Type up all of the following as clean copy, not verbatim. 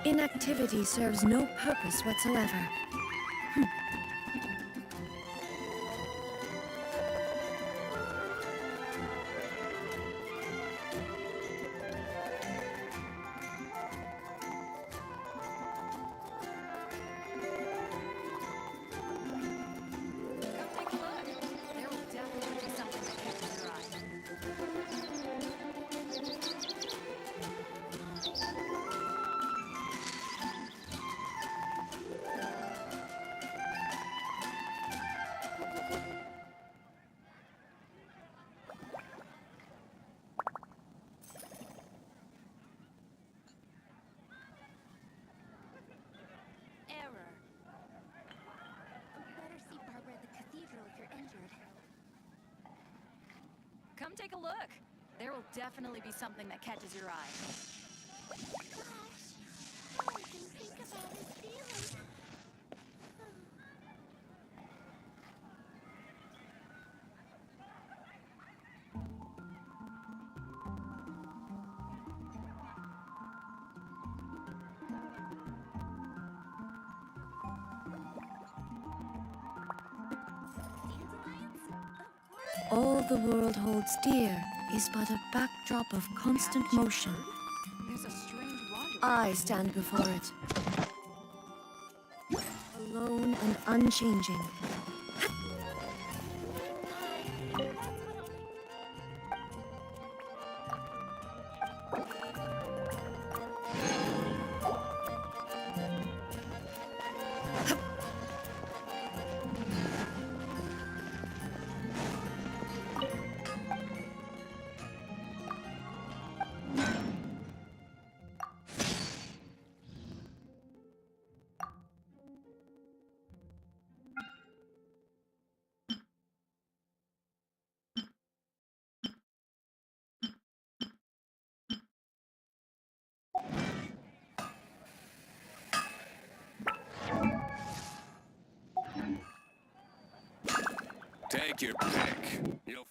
Inactivity serves no purpose whatsoever. Come take a look. There will definitely be something that catches your eye. Gosh, all I can think about is feelings. All the world holds dear is but a backdrop of constant motion. There's a strange wander. I stand before it, alone and unchanging. Take your pick. You'll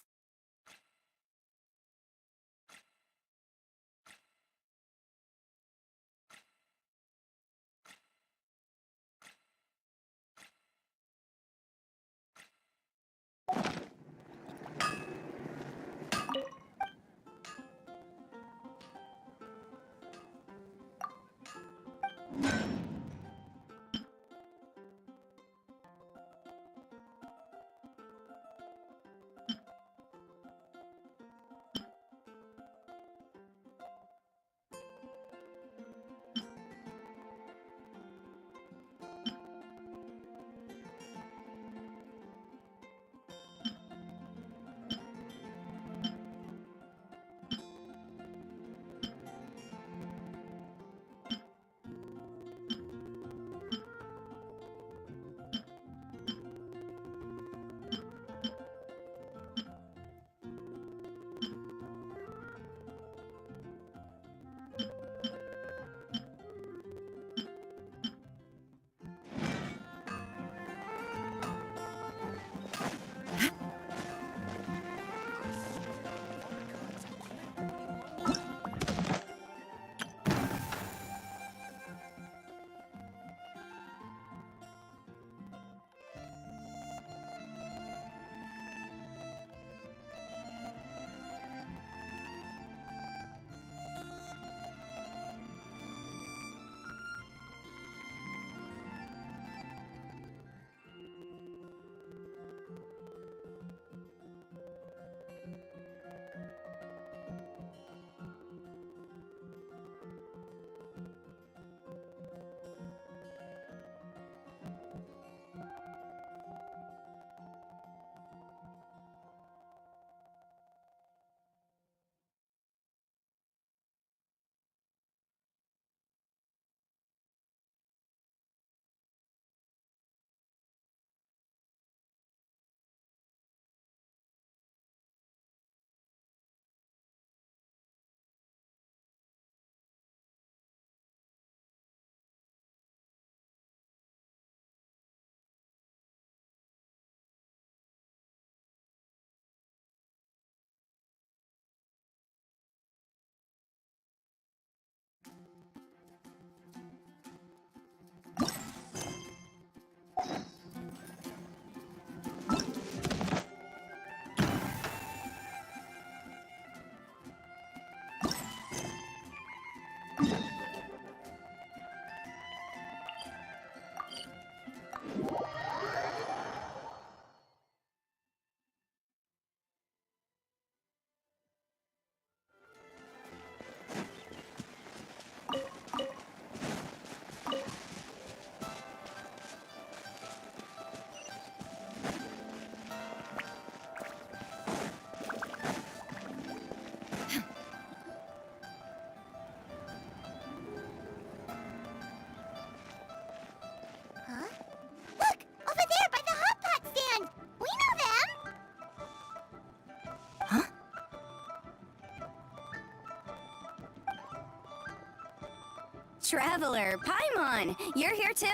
Traveler, Paimon, you're here too?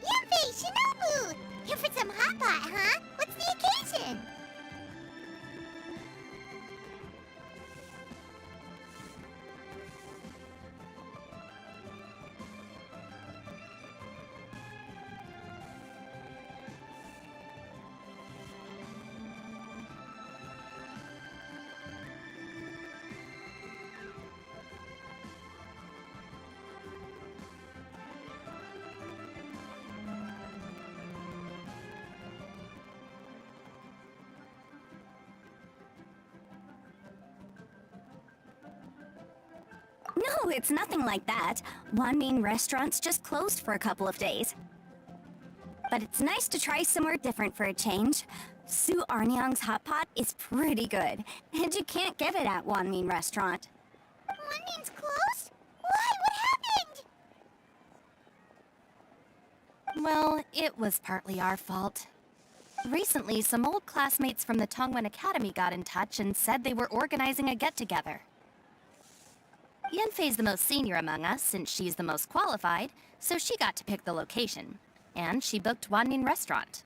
Yanfei, Shinobu! Here for some hot pot, huh? What's the occasion? No, it's nothing like that. Wanmin Restaurant's just closed for a couple of days. But it's nice to try somewhere different for a change. Su Arnyang's hot pot is pretty good, and you can't get it at Wanmin Restaurant. Wanmin's closed? Why? What happened? Well, it was partly our fault. Recently, some old classmates from the Tongwen Academy got in touch and said they were organizing a get-together. Yanfei's the most senior among us, since she's the most qualified, so she got to pick the location. And she booked Wanmin Restaurant.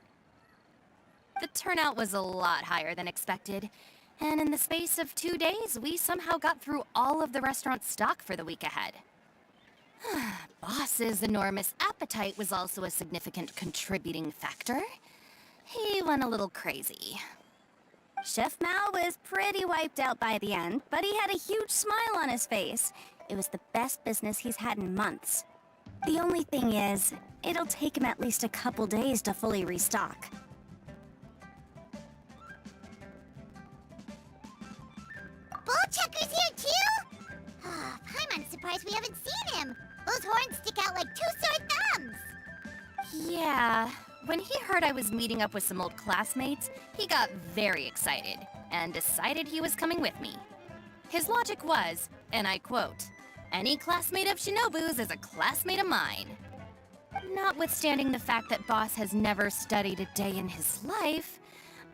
The turnout was a lot higher than expected, and in the space of 2 days, we somehow got through all of the restaurant's stock for the week ahead. Boss's enormous appetite was also a significant contributing factor. He went a little crazy. Chef Mao was pretty wiped out by the end, but he had a huge smile on his face. It was the best business he's had in months. The only thing is, it'll take him at least a couple days to fully restock. Bullchucker's here too? Paimon's surprised we haven't seen him. Those horns stick out like two sore thumbs. Yeah, when he heard I was meeting up with some old classmates, he got very excited and decided he was coming with me. His logic was, and I quote, "Any classmate of Shinobu's is a classmate of mine." Notwithstanding the fact that Boss has never studied a day in his life,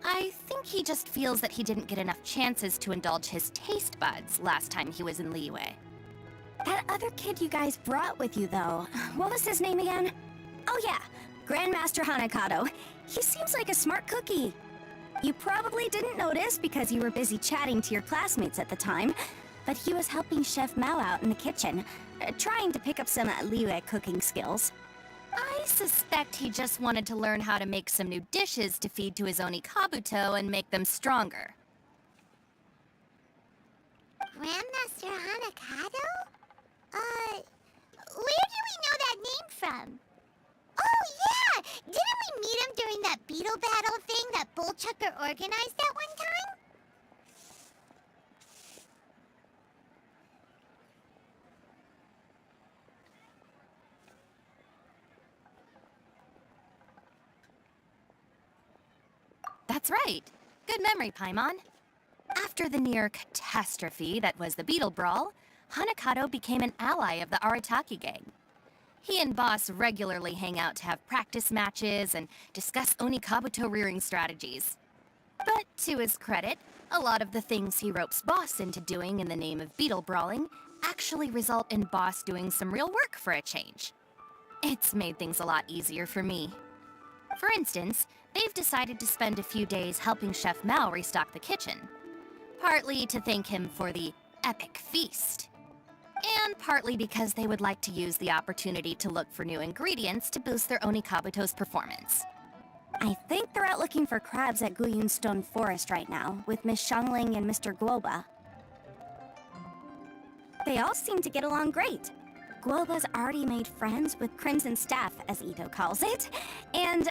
I think he just feels that he didn't get enough chances to indulge his taste buds last time he was in Liyue. That other kid you guys brought with you, though, what was his name again? Oh yeah, Grandmaster Hanakado. He seems like a smart cookie. You probably didn't notice because you were busy chatting to your classmates at the time, but he was helping Chef Mao out in the kitchen, trying to pick up some Liyue cooking skills. I suspect he just wanted to learn how to make some new dishes to feed to his Onikabuto and make them stronger. Grandmaster Hanakado? Where do we know that name from? Oh yeah! Didn't we meet him during that Beetle battle thing that Bullchucker organized at one time? That's right. Good memory, Paimon. After the near catastrophe that was the Beetle Brawl, Hanakado became an ally of the Arataki gang. He and Boss regularly hang out to have practice matches and discuss Onikabuto rearing strategies. But to his credit, a lot of the things he ropes Boss into doing in the name of Beetle Brawling actually result in Boss doing some real work for a change. It's made things a lot easier for me. For instance, they've decided to spend a few days helping Chef Mao restock the kitchen. Partly to thank him for the epic feast. And partly because they would like to use the opportunity to look for new ingredients to boost their Onikabuto's performance. I think they're out looking for crabs at Guyun Stone Forest right now, with Miss Xiangling and Mr. Guoba. They all seem to get along great. Guoba's already made friends with Crimson Staff, as Ito calls it, and,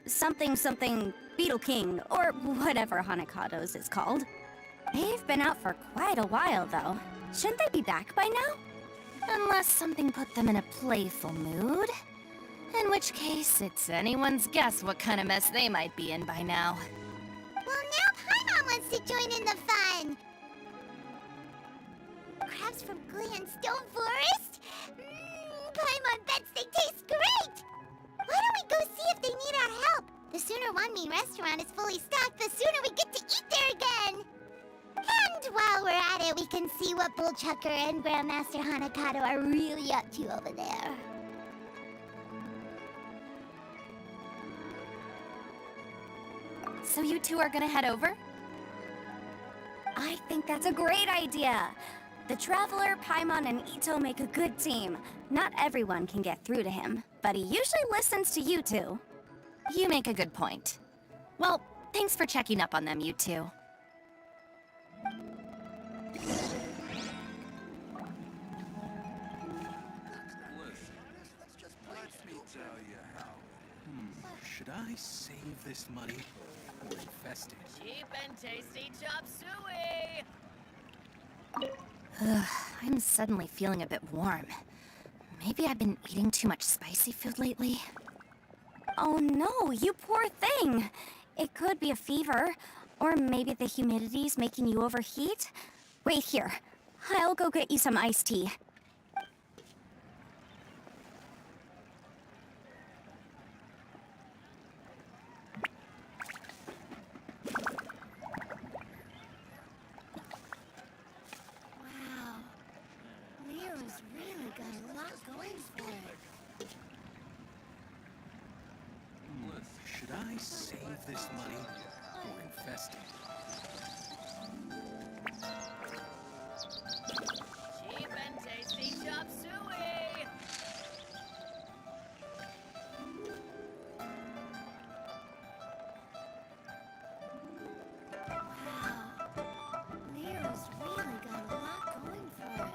something Beetle King, or whatever Hanakado's is called. They've been out for quite a while, though. Shouldn't they be back by now? Unless something put them in a playful mood. In which case, it's anyone's guess what kind of mess they might be in by now. Well, now Paimon wants to join in the fun! Crabs from Guyun Stone Forest? Paimon bets they taste great! Why don't we go see if they need our help? The sooner Wanmin Restaurant is fully stocked, the sooner we get to eat there again! And Bullchucker and Grandmaster Hanakato are really up to over there. So you two are gonna head over? I think that's a great idea. The Traveler, Paimon, and Ito make a good team. Not everyone can get through to him, but he usually listens to you two. You make a good point. Well, thanks for checking up on them, you two. Should I save this money or invest it? Cheap and tasty chop suey! Ugh, I'm suddenly feeling a bit warm. Maybe I've been eating too much spicy food lately. Oh no, you poor thing! It could be a fever, or maybe the humidity's making you overheat. Wait here. I'll go get you some iced tea. Wow. Liyue's really got a lot going for it. Should I save this money or invest it? Cheap and tasty chop suey! Wow. Liyue's really got a lot going for it.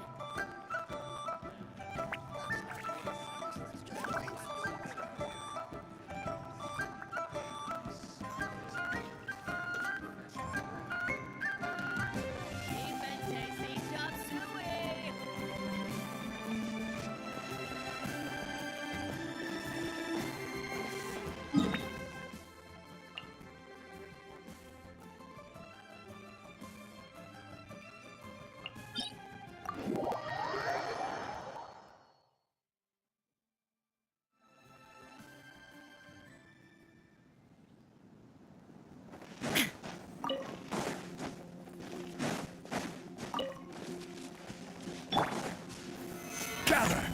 Cheap and tasty chop suey! Gather!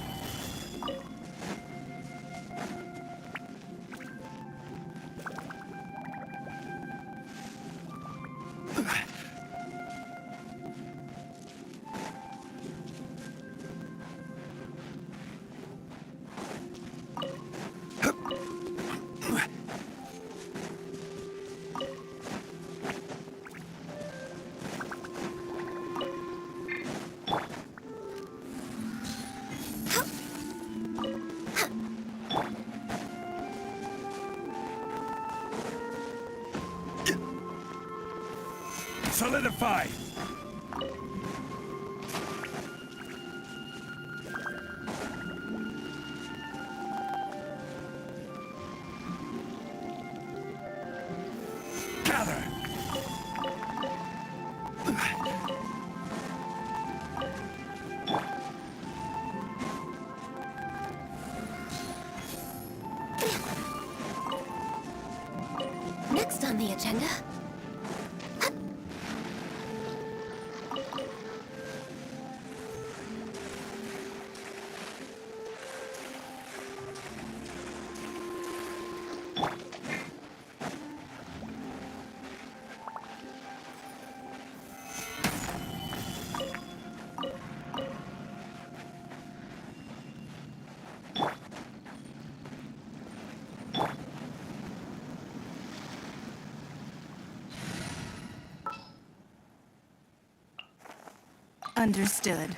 Solidify! Gather! Next on the agenda. Understood.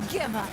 Give up.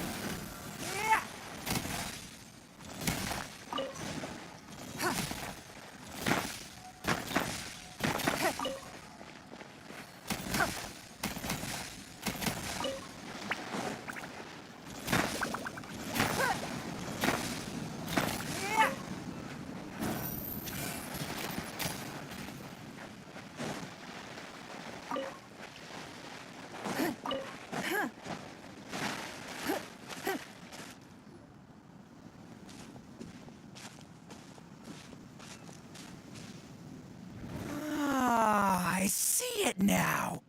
now.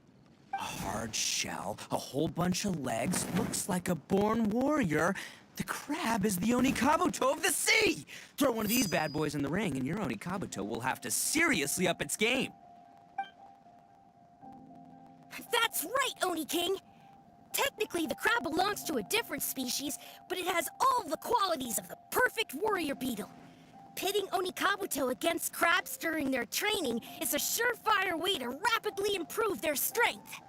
A hard shell, a whole bunch of legs, looks like a born warrior. The crab is the Onikabuto of the sea! Throw one of these bad boys in the ring and your Onikabuto will have to seriously up its game. That's right, Oni King! Technically, the crab belongs to a different species, but it has all the qualities of the perfect warrior beetle. Pitting Onikabuto against crabs during their training is a surefire way to rapidly improve their strength.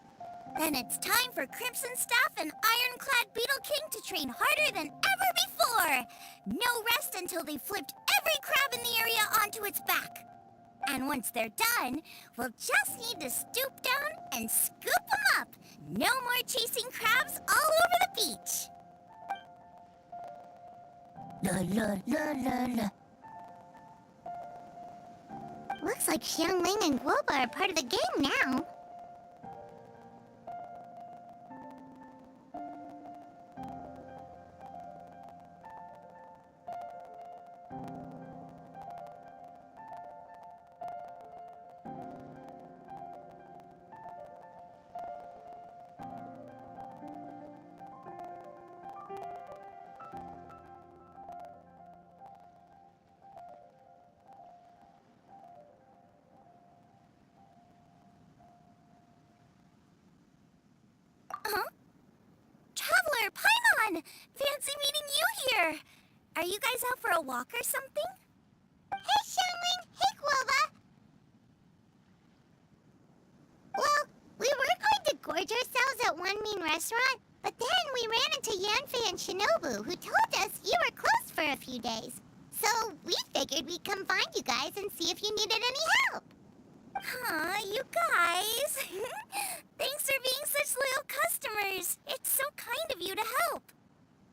Then it's time for Crimson Staff and Ironclad Beetle King to train harder than ever before! No rest until they've flipped every crab in the area onto its back. And once they're done, we'll just need to stoop down and scoop them up. No more chasing crabs all over the beach. La la la la la. Looks like Xiangling and Guoba are part of the game now. Traveler, Paimon! Fancy meeting you here! Are you guys out for a walk or something? Hey, Xiangling! Hey, Guoba! Well, we were going to gorge ourselves at Wanmin Restaurant, but then we ran into Yanfei and Shinobu, who told us you were closed for a few days. So we figured we'd come find you guys and see if you needed any help. Aw, you guys. Thanks for being such loyal customers. It's so kind of you to help.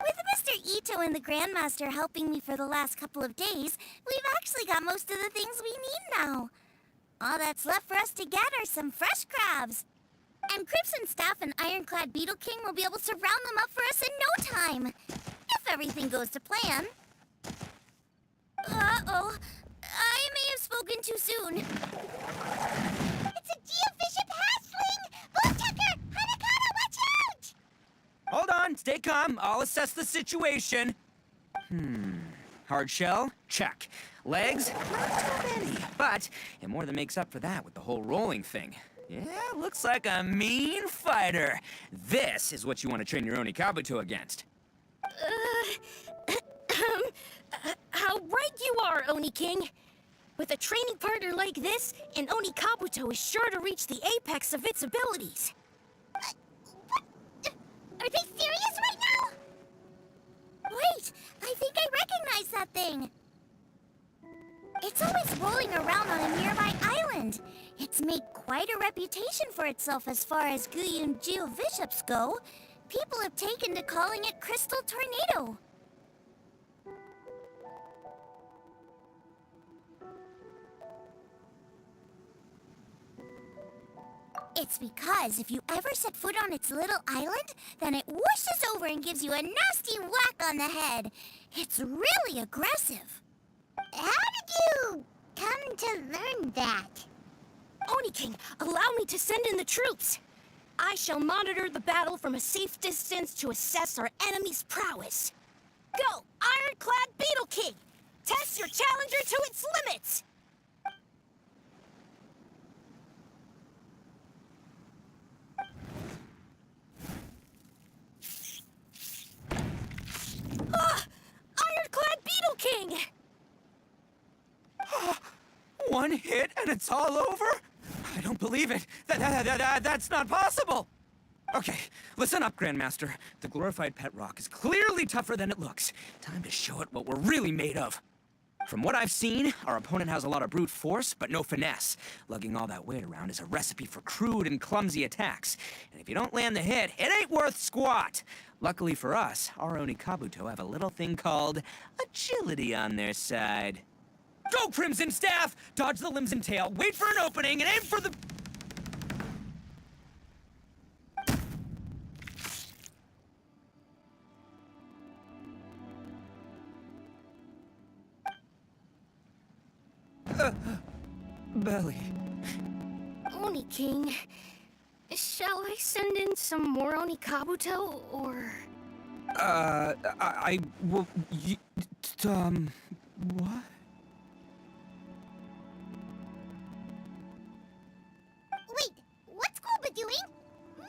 With Mr. Ito and the Grandmaster helping me for the last couple of days, we've actually got most of the things we need now. All that's left for us to get are some fresh crabs. And Crimson Staff and Ironclad Beetle King will be able to round them up for us in no time. If everything goes to plan. Uh-oh. I may have spoken too soon. It's a geobishop hatchling! Bullchucker! Hanakata, watch out! Hold on, stay calm. I'll assess the situation. Hard shell? Check. Legs? Not too many. But it more than makes up for that with the whole rolling thing. Yeah, looks like a mean fighter. This is what you want to train your Onikabuto against. How right you are, Oni King! With a training partner like this, an Onikabuto is sure to reach the apex of its abilities. What? Are they serious right now? Wait, I think I recognize that thing. It's always rolling around on a nearby island. It's made quite a reputation for itself as far as Guyun geobishops go. People have taken to calling it Crystal Tornado. It's because if you ever set foot on its little island, then it whooshes over and gives you a nasty whack on the head. It's really aggressive. How did you come to learn that? Oni King, allow me to send in the troops. I shall monitor the battle from a safe distance to assess our enemy's prowess. Go, Ironclad Beetle King! Test your challenger to its limits! Ironclad Beetle King! One hit and it's all over? I don't believe it. That's not possible. Okay, listen up, Grandmaster. The glorified pet rock is clearly tougher than it looks. Time to show it what we're really made of. From what I've seen, our opponent has a lot of brute force, but no finesse. Lugging all that weight around is a recipe for crude and clumsy attacks. And if you don't land the hit, it ain't worth squat. Luckily for us, our Onikabuto have a little thing called agility on their side. Go, Crimson Staff! Dodge the limbs and tail, wait for an opening, and aim for the... belly. Oni King, shall I send in some more Oni Kabuto, or...? Well, what? Wait, what's Koba doing? No!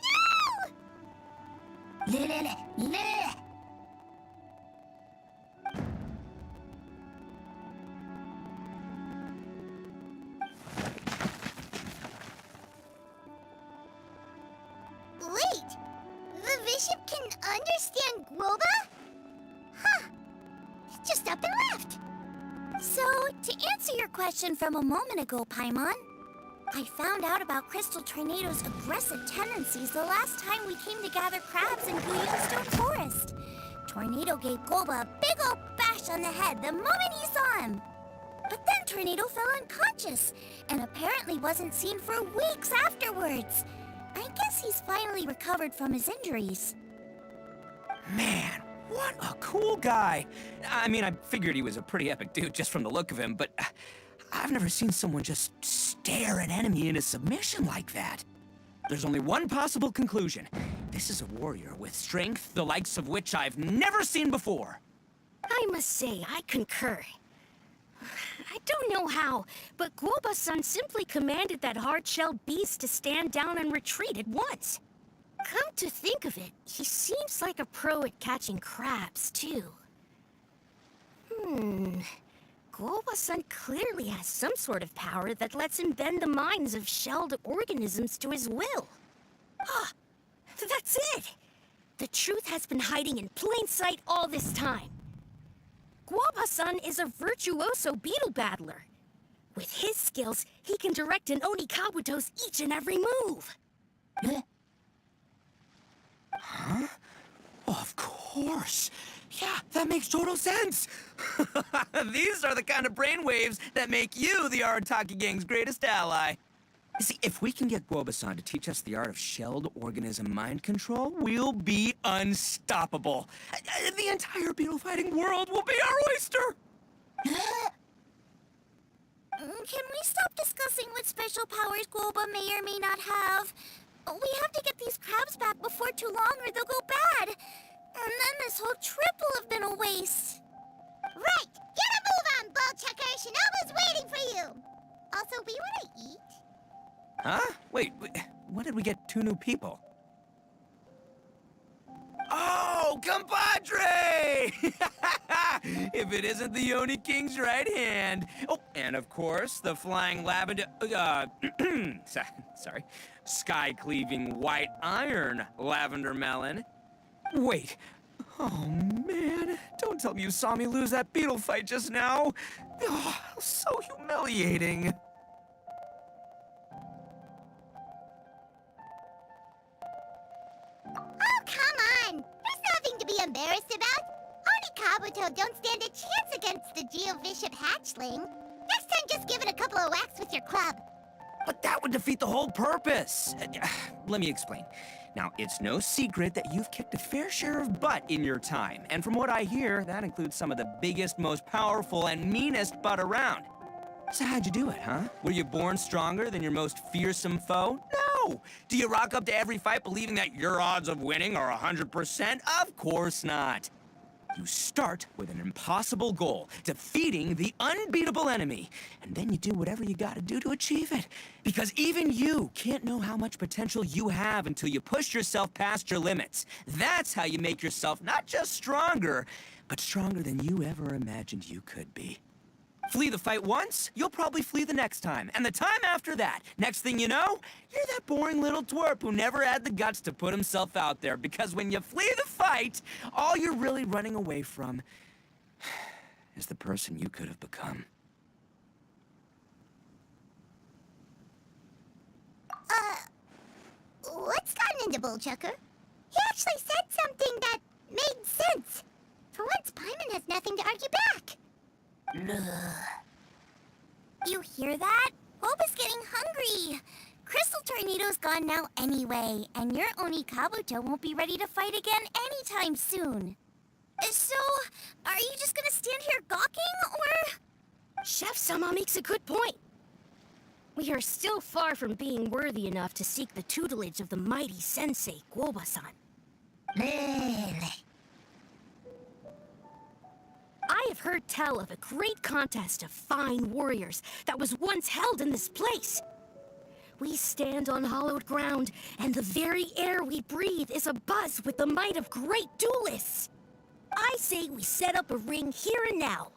Wait, the bishop can understand Guoba? Huh, just up and left. So, to answer your question from a moment ago, Paimon, I found out about Crystal Tornado's aggressive tendencies the last time we came to gather crabs in Guyun Stone Forest. Tornado gave Golba a big ol' bash on the head the moment he saw him. But then Tornado fell unconscious, and apparently wasn't seen for weeks afterwards. I guess he's finally recovered from his injuries. Man, what a cool guy. I mean, I figured he was a pretty epic dude just from the look of him, but I've never seen someone just stare an enemy into submission like that. There's only one possible conclusion. This is a warrior with strength, the likes of which I've never seen before. I must say, I concur. I don't know how, but Guoba-san simply commanded that hard-shelled beast to stand down and retreat at once. Come to think of it, he seems like a pro at catching crabs, too. Guoba-san clearly has some sort of power that lets him bend the minds of shelled organisms to his will. Ah, that's it! The truth has been hiding in plain sight all this time. Guoba-san is a virtuoso beetle battler. With his skills, he can direct an Oni Kabuto's each and every move. Huh? Oh, of course. Yeah, that makes total sense. These are the kind of brainwaves that make you the Arataki gang's greatest ally. You see, if we can get Guoba-san to teach us the art of shelled organism mind control, we'll be unstoppable. The entire beetle fighting world will be our oyster. Can we stop discussing what special powers Guoba may or may not have? We have to get these crabs back before too long or they'll go bad. And then this whole trip will have been a waste. Right, get a move on, Bull Checker. Shinobu's waiting for you. Also, we want to eat. Huh? Wait, when did we get 2 new people? Oh, compadre! If it isn't the Oni King's right hand. Oh, and of course, the flying lavender... sorry. Sky-cleaving white iron lavender melon. Wait. Oh, man. Don't tell me you saw me lose that beetle fight just now. Oh, so humiliating. Oh, come on! There's nothing to be embarrassed about. Oni Kabuto don't stand a chance against the Geo-Bishop hatchling. Next time, just give it a couple of whacks with your club. But that would defeat the whole purpose. Let me explain. Now, it's no secret that you've kicked a fair share of butt in your time. And from what I hear, that includes some of the biggest, most powerful, and meanest butt around. So how'd you do it, huh? Were you born stronger than your most fearsome foe? No! Do you rock up to every fight believing that your odds of winning are 100%? Of course not. You start with an impossible goal, defeating the unbeatable enemy. And then you do whatever you gotta do to achieve it. Because even you can't know how much potential you have until you push yourself past your limits. That's how you make yourself not just stronger, but stronger than you ever imagined you could be. Flee the fight once, you'll probably flee the next time. And the time after that, next thing you know, you're that boring little twerp who never had the guts to put himself out there. Because when you flee the fight, all you're really running away from is the person you could have become. What's gotten into Bullchucker? He actually said something that made sense. For once, Paimon has nothing to argue back. You hear that? Boba's getting hungry. Crystal Tornado's gone now anyway, and your Oni Kabuto won't be ready to fight again anytime soon. So, are you just gonna stand here gawking, or...? Chef Sama makes a good point. We are still far from being worthy enough to seek the tutelage of the mighty sensei, Guoba-san. I have heard tell of a great contest of fine warriors that was once held in this place. We stand on hallowed ground, and the very air we breathe is abuzz with the might of great duelists. I say we set up a ring here and now.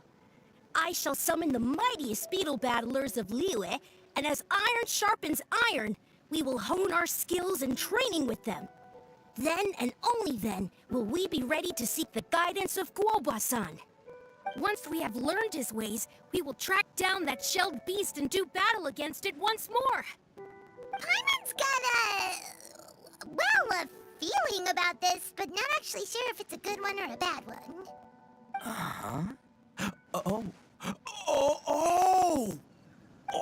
I shall summon the mightiest beetle battlers of Liyue, and as iron sharpens iron, we will hone our skills and training with them. Then and only then will we be ready to seek the guidance of Guoba-san. Once we have learned his ways, we will track down that shelled beast and do battle against it once more. Paimon's got a feeling about this, but not actually sure if it's a good one or a bad one. Oh,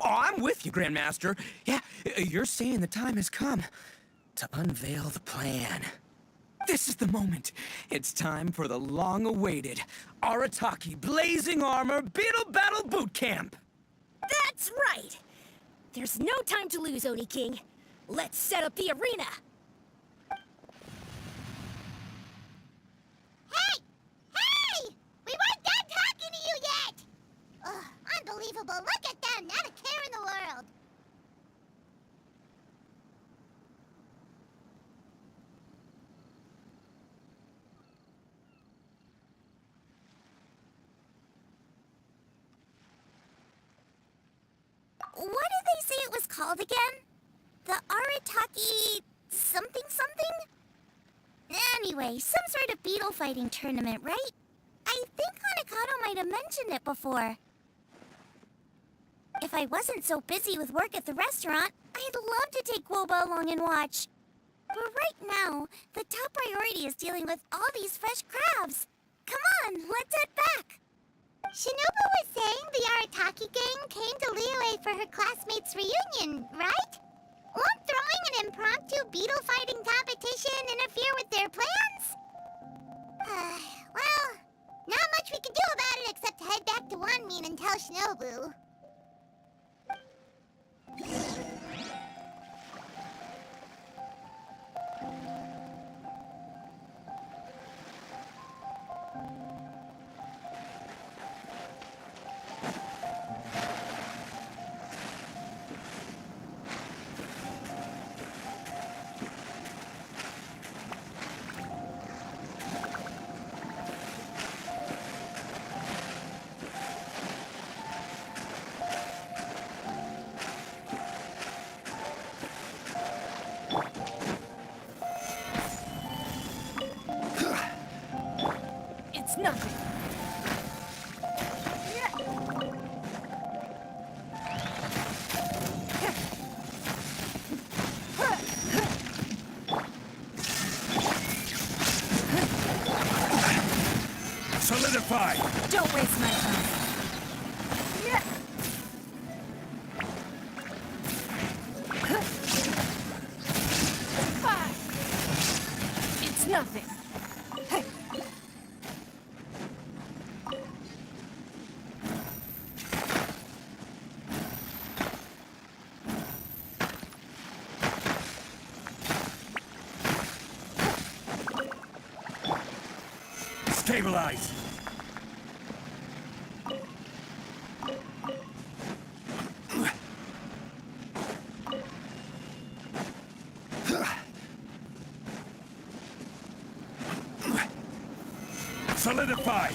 I'm with you, Grandmaster. Yeah, you're saying the time has come to unveil the plan. This is the moment. It's time for the long-awaited Arataki Blazing Armor Beetle Battle Boot Camp. That's right! There's no time to lose, Oni King. Let's set up the arena. Hey! Hey! We weren't done talking to you yet! Ugh, unbelievable. Look at them. Not a care in the world. What did they say it was called again? The Arataki something something? Anyway, some sort of beetle fighting tournament, right? I think Hanakato might have mentioned it before. If I wasn't so busy with work at the restaurant, I'd love to take Guoba along and watch. But right now, the top priority is dealing with all these fresh crabs. Come on, let's head back. Shinobu was saying the Arataki gang came to Liyue for her classmates' reunion, right? Won't throwing an impromptu beetle fighting competition interfere with their plans? Well, not much we can do about it except head back to Wanmin and tell Shinobu. It's nothing. Solidify! Don't waste my time. It's nothing. Stabilize! Solidify!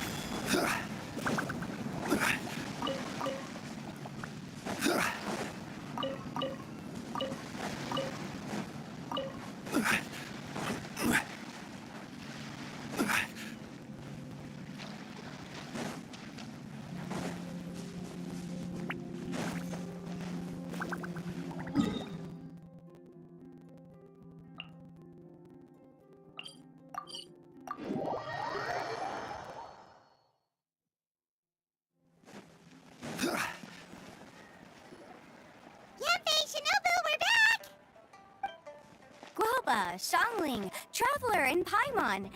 Xiangling, Traveler, and Paimon.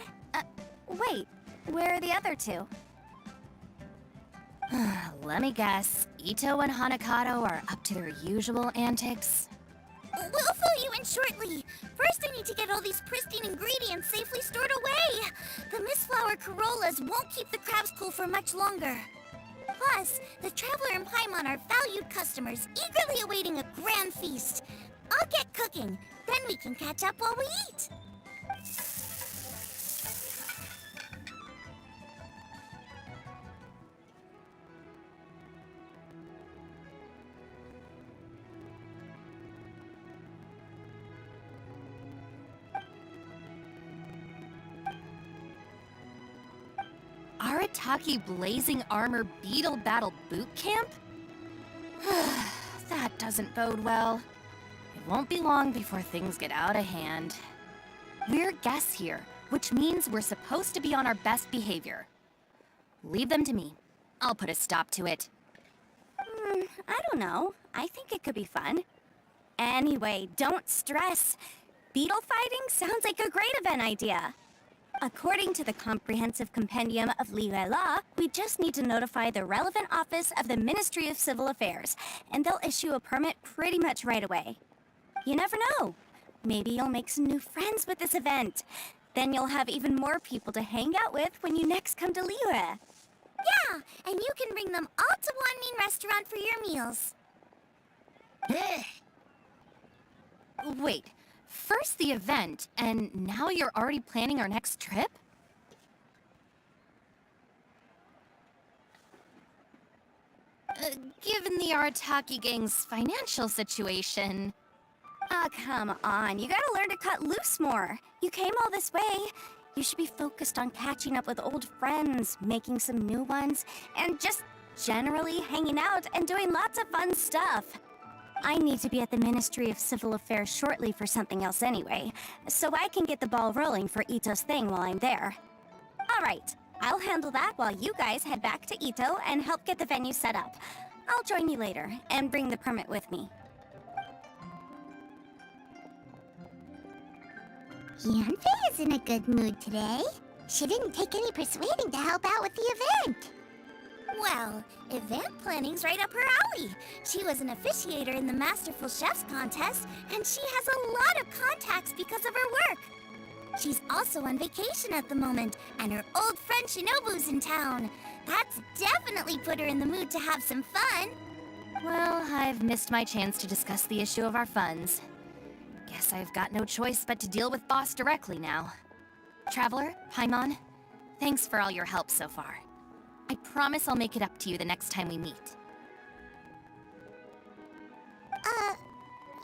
Wait, where are the other two? Let me guess, Ito and Hanakado are up to their usual antics? We'll fill you in shortly. First, I need to get all these pristine ingredients safely stored away. The mistflower corollas won't keep the crabs cool for much longer. Plus, the Traveler and Paimon are valued customers, eagerly awaiting a grand feast. I'll get cooking, then we can catch up while we eat. Arataki Blazing Armor Beetle Battle Boot Camp? That doesn't bode well. It won't be long before things get out of hand. We're guests here, which means we're supposed to be on our best behavior. Leave them to me. I'll put a stop to it. I don't know. I think it could be fun. Anyway, don't stress. Beetle fighting sounds like a great event idea. According to the Comprehensive Compendium of Liyue Law, we just need to notify the relevant office of the Ministry of Civil Affairs, and they'll issue a permit pretty much right away. You never know. Maybe you'll make some new friends with this event. Then you'll have even more people to hang out with when you next come to Liyue. Yeah, and you can bring them all to Wanmin Restaurant for your meals. Wait, first the event, and now you're already planning our next trip? Given the Arataki gang's financial situation... Oh, come on. You gotta learn to cut loose more. You came all this way. You should be focused on catching up with old friends, making some new ones, and just generally hanging out and doing lots of fun stuff. I need to be at the Ministry of Civil Affairs shortly for something else anyway, so I can get the ball rolling for Ito's thing while I'm there. Alright, I'll handle that while you guys head back to Ito and help get the venue set up. I'll join you later, and bring the permit with me. Yanfei is in a good mood today. She didn't take any persuading to help out with the event. Well, event planning's right up her alley. She was an officiator in the Masterful Chefs contest, and she has a lot of contacts because of her work. She's also on vacation at the moment, and her old friend Shinobu's in town. That's definitely put her in the mood to have some fun. Well, I've missed my chance to discuss the issue of our funds. Guess I've got no choice but to deal with Boss directly now. Traveler, Paimon, thanks for all your help so far. I promise I'll make it up to you the next time we meet.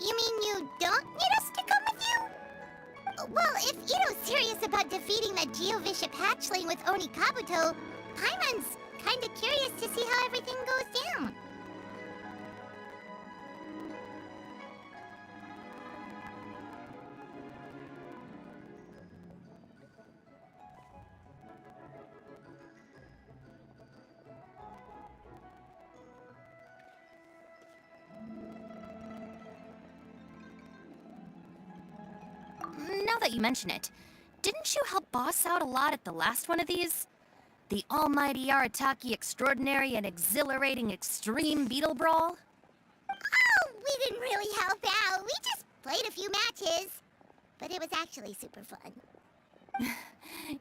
You mean you don't need us to come with you? Well, if Ito's serious about defeating that Geovicious hatchling with Oni Kabuto, Paimon's kinda curious to see how everything goes down. Now that you mention it, didn't you help Boss out a lot at the last one of these? The almighty Arataki extraordinary and exhilarating extreme Beetle Brawl? Oh, we didn't really help out. We just played a few matches. But it was actually super fun.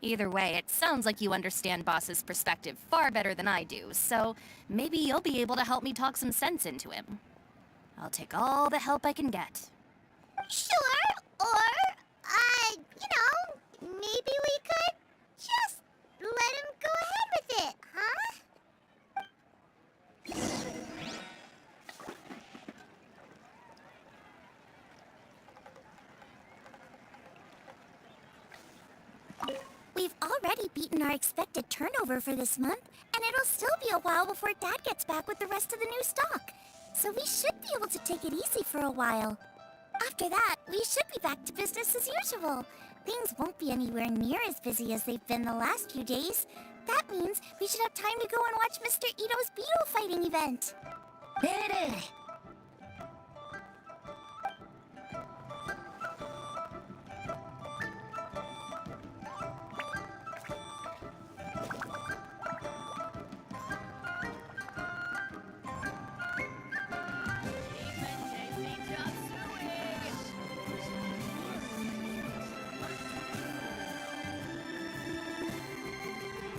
Either way, it sounds like you understand Boss's perspective far better than I do, so maybe you'll be able to help me talk some sense into him. I'll take all the help I can get. Sure, or, maybe we could just let him go ahead with it, huh? We've already beaten our expected turnover for this month, and it'll still be a while before Dad gets back with the rest of the new stock. So we should be able to take it easy for a while. After that, we should be back to business as usual. Things won't be anywhere near as busy as they've been the last few days. That means we should have time to go and watch Mr. Ito's Beetle fighting event.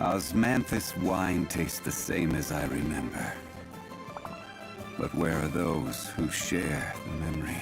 Osmanthus wine tastes the same as I remember. But where are those who share the memory?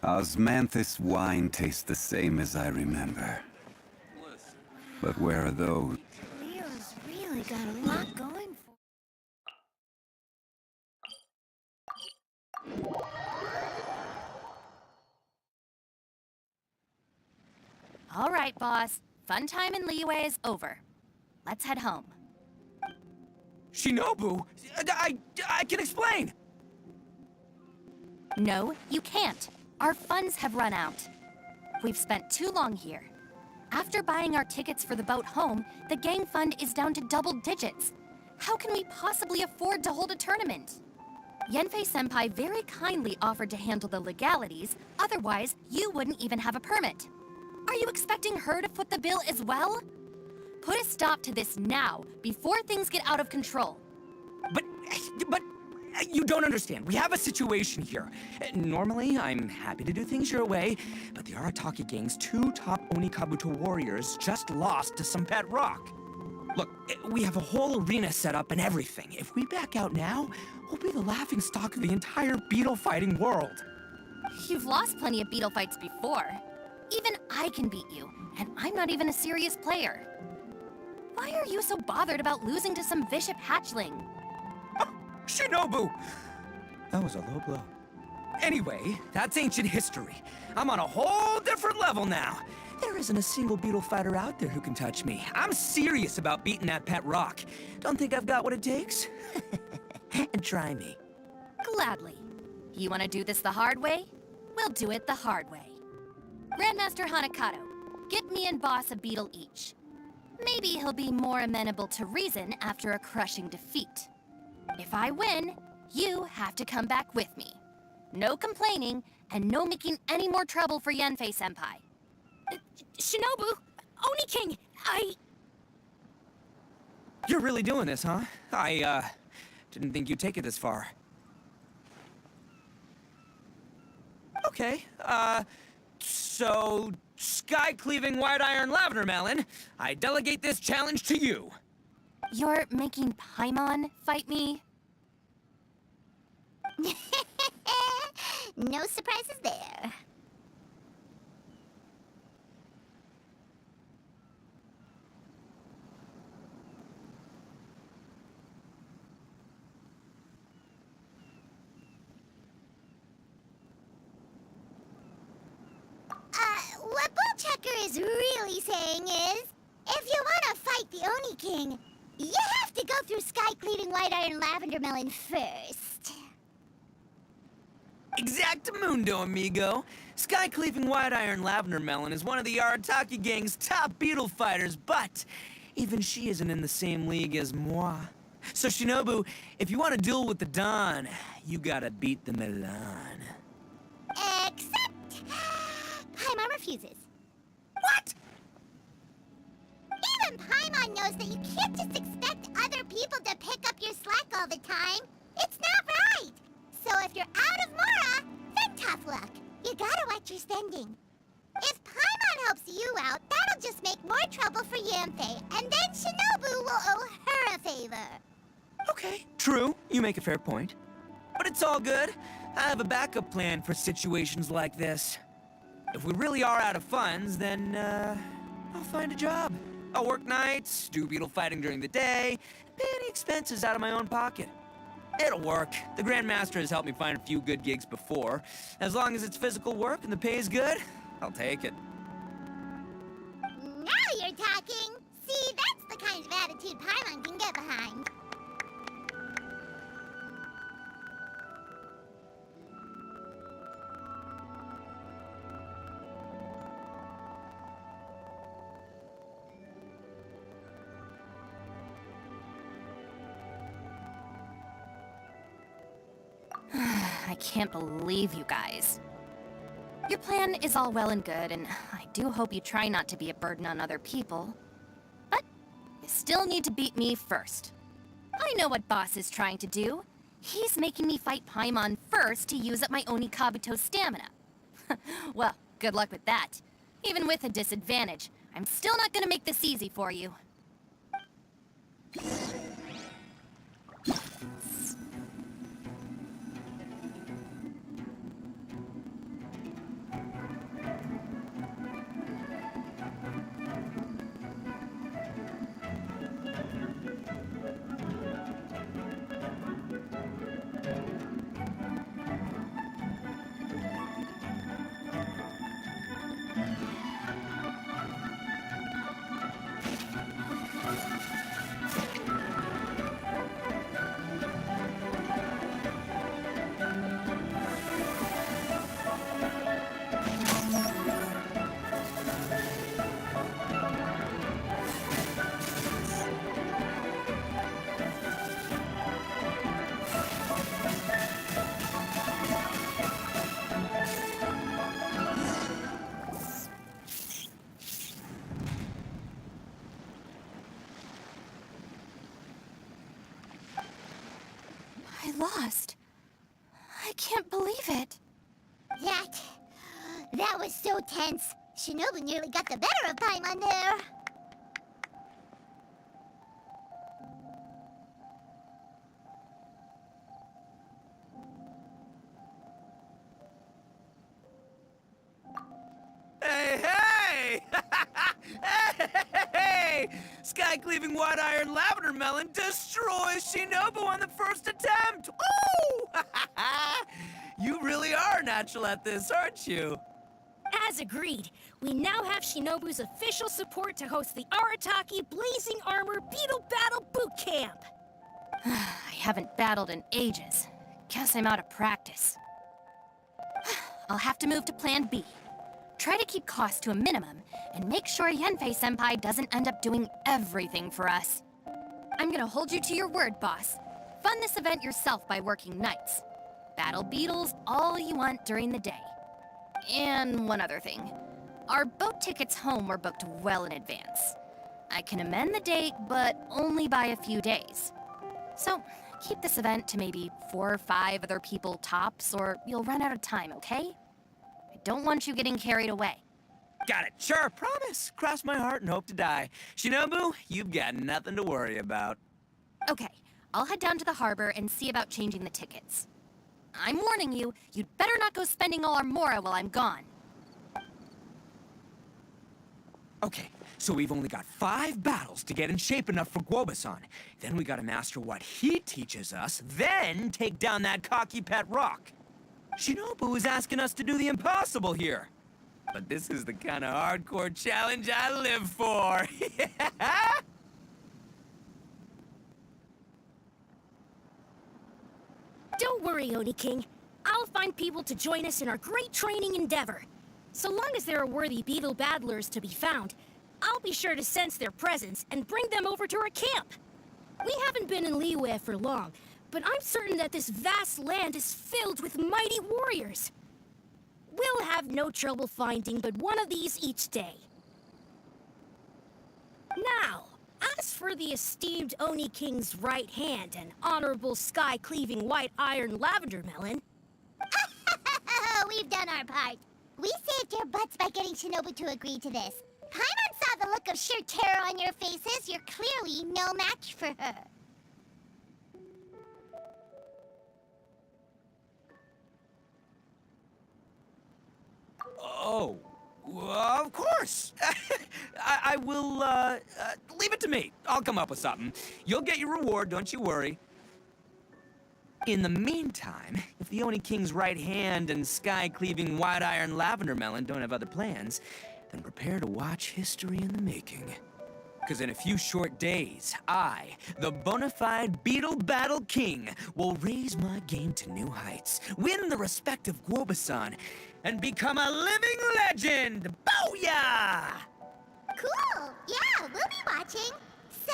Osmanthus wine tastes the same as I remember. But where are those? Leo's really got a lot going for. All right, boss. Fun time in Liyue is over. Let's head home. Shinobu? I can explain! No, you can't. Our funds have run out. We've spent too long here. After buying our tickets for the boat home, the gang fund is down to double digits. How can we possibly afford to hold a tournament? Yanfei-senpai very kindly offered to handle the legalities, otherwise you wouldn't even have a permit. Are you expecting her to foot the bill as well? Put a stop to this now, before things get out of control. But you don't understand. We have a situation here. Normally, I'm happy to do things your way, but the Arataki gang's 2 top Onikabuto warriors just lost to some pet rock. Look, we have a whole arena set up and everything. If we back out now, we'll be the laughingstock of the entire beetle fighting world. You've lost plenty of beetle fights before. Even I can beat you, and I'm not even a serious player. Why are you so bothered about losing to some vicious hatchling? Shinobu! That was a low blow. Anyway, that's ancient history. I'm on a whole different level now. There isn't a single beetle fighter out there who can touch me. I'm serious about beating that pet rock. Don't think I've got what it takes? Try me. Gladly. You want to do this the hard way? We'll do it the hard way. Grandmaster Hanakato, get me and Boss a beetle each. Maybe he'll be more amenable to reason after a crushing defeat. If I win, you have to come back with me. No complaining, and no making any more trouble for Yanfei-senpai. Shinobu! Oni King! You're really doing this, huh? I didn't think you'd take it this far. Okay, so... Sky-cleaving white iron lavender melon, I delegate this challenge to you. You're making Paimon fight me? No surprises there. What Bullchecker is really saying is, if you want to fight the Oni King, you have to go through sky-cleaving white iron lavender melon first. Exactamundo, amigo. Sky-cleaving white iron lavender melon is one of the Arataki gang's top beetle fighters, but even she isn't in the same league as moi. So Shinobu, if you want to duel with the Don, you gotta beat the Milan. Except... Paimon refuses. What? Even Paimon knows that you can't just expect other people to pick up your slack all the time. It's not right. So if you're out of Mora, then tough luck. You gotta watch your spending. If Paimon helps you out, that'll just make more trouble for Yanfei, and then Shinobu will owe her a favor. Okay, true. You make a fair point. But it's all good. I have a backup plan for situations like this. If we really are out of funds, then, I'll find a job. I'll work nights, do beetle fighting during the day, and pay any expenses out of my own pocket. It'll work. The Grandmaster has helped me find a few good gigs before. As long as it's physical work and the pay is good, I'll take it. Now you're talking. See, that's the kind of attitude Paimon can get behind. can't believe you guys. Your plan is all well and good, and I do hope you try not to be a burden on other people. But you still need to beat me first. I know what Boss is trying to do. He's making me fight Paimon first to use up my Onikabuto stamina. Well, good luck with that. Even with a disadvantage, I'm still not gonna make this easy for you. I lost. I can't believe it. That was so tense. Shinobu nearly got the better of Paimon there. Hey! Hey! Sky-cleaving white iron lavender melon destroys Shinobu on the first attempt! Woo! You really are natural at this, aren't you? As agreed, we now have Shinobu's official support to host the Arataki Blazing Armor Beetle Battle Boot Camp. I haven't battled in ages. Guess I'm out of practice. I'll have to move to Plan B. Try to keep costs to a minimum, and make sure Yanfei-senpai doesn't end up doing everything for us. I'm gonna hold you to your word, boss. Fund this event yourself by working nights. Battle beetles all you want during the day. And one other thing. Our boat tickets home were booked well in advance. I can amend the date, but only by a few days. So, keep this event to maybe 4 or 5 other people tops, or you'll run out of time, okay? I don't want you getting carried away. Got it, sure, promise. Cross my heart and hope to die. Shinobu, you've got nothing to worry about. Okay, I'll head down to the harbor and see about changing the tickets. I'm warning you, you'd better not go spending all our mora while I'm gone. Okay, so we've only got 5 battles to get in shape enough for Guoba-san. Then we gotta master what he teaches us, then take down that cocky pet rock. Shinobu is asking us to do the impossible here. But this is the kind of hardcore challenge I live for. Don't worry, Oni King. I'll find people to join us in our great training endeavor. So long as there are worthy beetle battlers to be found, I'll be sure to sense their presence and bring them over to our camp. We haven't been in Liyue for long, but I'm certain that this vast land is filled with mighty warriors. We'll have no trouble finding but one of these each day. Now, as for the esteemed Oni King's right hand and honorable sky-cleaving white iron lavender melon... We've done our part. We saved your butts by getting Shinobu to agree to this. Paimon saw the look of sheer terror on your faces. You're clearly no match for her. Oh, of course. I will, leave it to me. I'll come up with something. You'll get your reward, don't you worry. In the meantime, if the Oni King's right hand and sky-cleaving white iron lavender melon don't have other plans, then prepare to watch history in the making. Because in a few short days, I, the bona fide Beetle Battle King, will raise my game to new heights, win the respect of Guoba-san, and become a living legend! Booyah! Cool. Yeah, we'll be watching. So,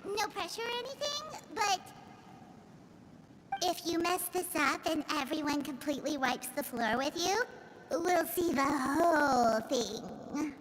no pressure or anything, but... If you mess this up and everyone completely wipes the floor with you, we'll see the whole thing.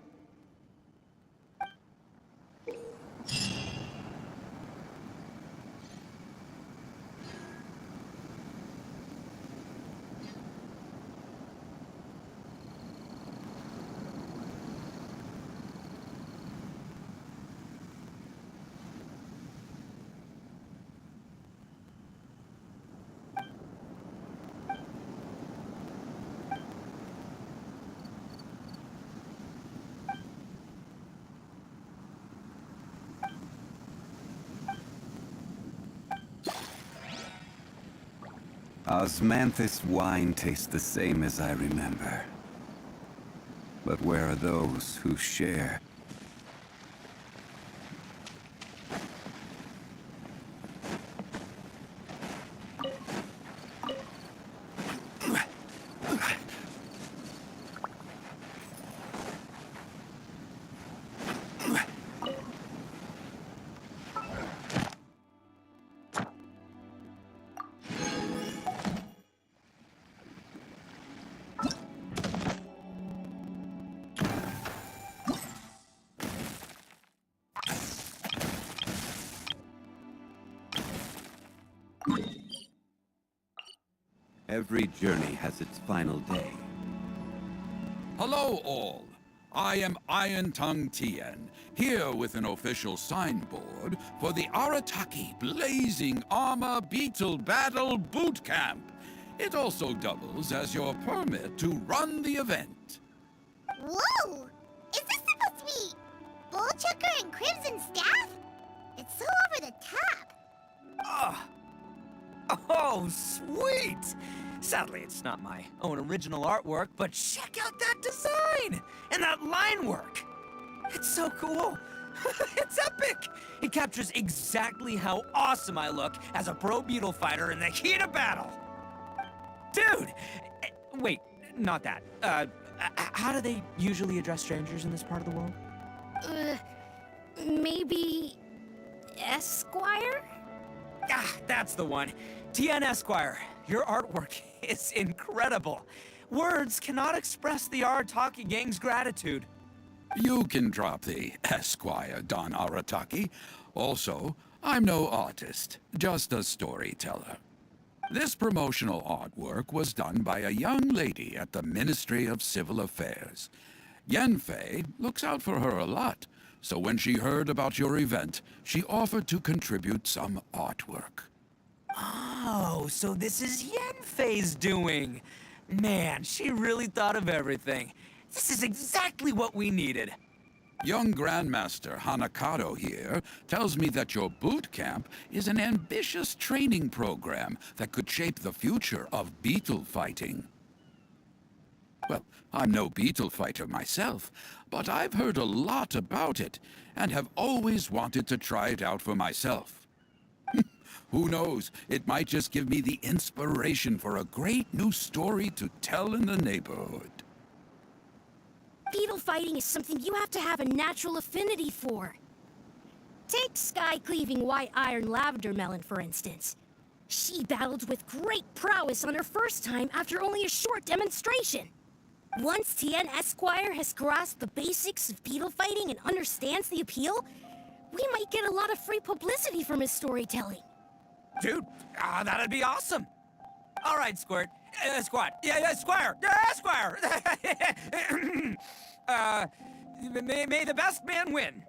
Osmanthus wine tastes the same as I remember. But where are those who share? Every journey has its final day. Hello, all. I am Iron Tongue Tien, here with an official signboard for the Arataki Blazing Armor Beetle Battle Boot Camp. It also doubles as your permit to run the event. Whoa! Is this supposed to be Bullchucker and Crimson Staff? It's so over the top. Oh, sweet! Sadly, it's not my own original artwork, but check out that design! And that line work! It's so cool! It's epic! It captures exactly how awesome I look as a pro Beetle fighter in the heat of battle! Dude! Wait, not that. How do they usually address strangers in this part of the world? Maybe... Esquire? Ah, that's the one. Tien Esquire, your artwork is incredible. Words cannot express the Arataki gang's gratitude. You can drop the Esquire, Don Arataki. Also, I'm no artist, just a storyteller. This promotional artwork was done by a young lady at the Ministry of Civil Affairs. Yanfei looks out for her a lot, so when she heard about your event, she offered to contribute some artwork. Oh, so this is Yanfei's doing. Man, she really thought of everything. This is exactly what we needed. Young Grandmaster Hanakado here tells me that your boot camp is an ambitious training program that could shape the future of beetle fighting. Well, I'm no beetle fighter myself, but I've heard a lot about it and have always wanted to try it out for myself. Who knows, it might just give me the inspiration for a great new story to tell in the neighborhood. Beetle fighting is something you have to have a natural affinity for. Take sky-cleaving white iron lavender melon, for instance. She battled with great prowess on her first time after only a short demonstration. Once Tien Esquire has grasped the basics of beetle fighting and understands the appeal, we might get a lot of free publicity from his storytelling. Dude, that'd be awesome. All right, Squirt. Squad. Yeah, Squire. Yeah, Squire. May the best man win.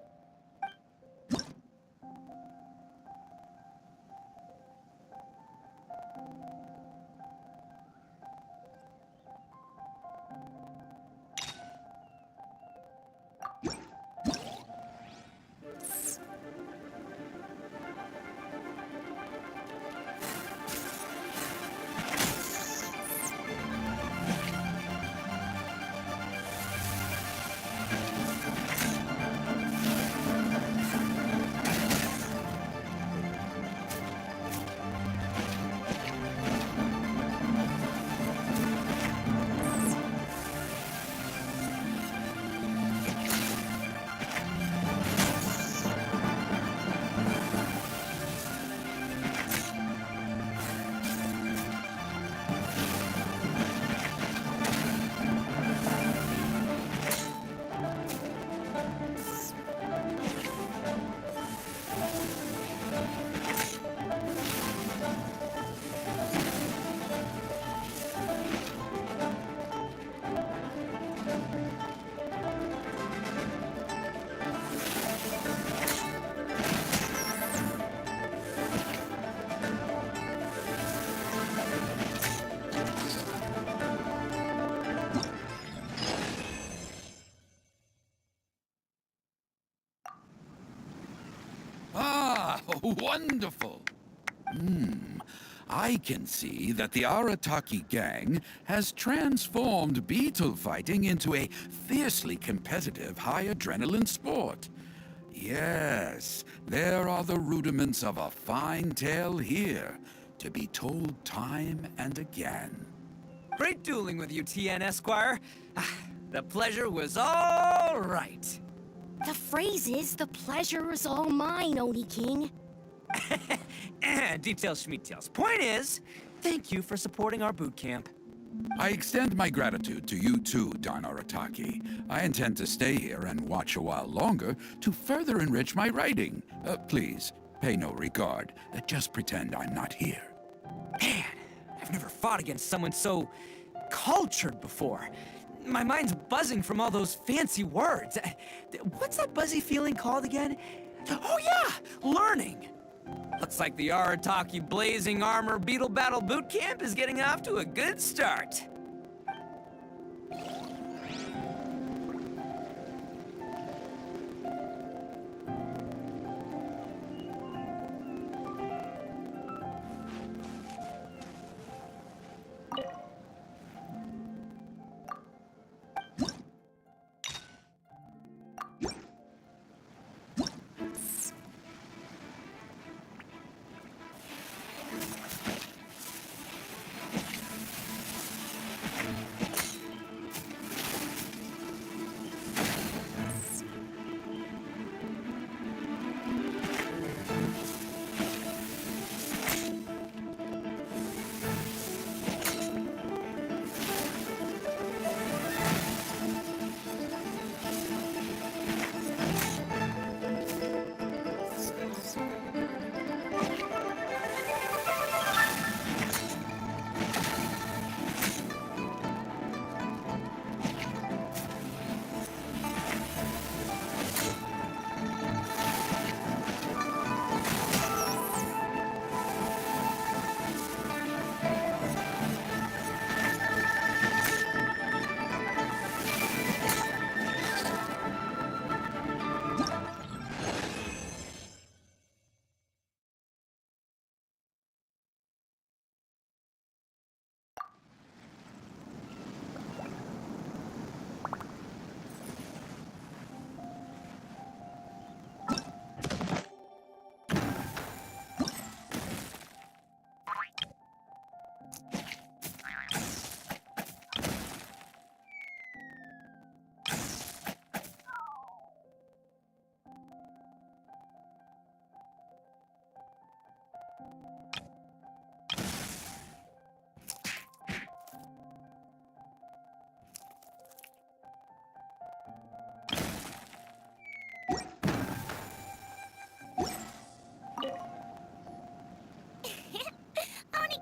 Wonderful. I can see that the Arataki gang has transformed beetle fighting into a fiercely competitive, high-adrenaline sport. Yes, there are the rudiments of a fine tale here, to be told time and again. Great dueling with you, TN Esquire. The pleasure was all right. The phrase is, the pleasure is all mine, Oni King. Details, schmeetails. Point is, thank you for supporting our boot camp. I extend my gratitude to you too, Don Arataki. I intend to stay here and watch a while longer to further enrich my writing. Please, pay no regard. Just pretend I'm not here. Man, I've never fought against someone so cultured before. My mind's buzzing from all those fancy words. What's that buzzy feeling called again? Oh yeah, learning. Looks like the Arataki Blazing Armor Beetle Battle Boot Camp is getting off to a good start.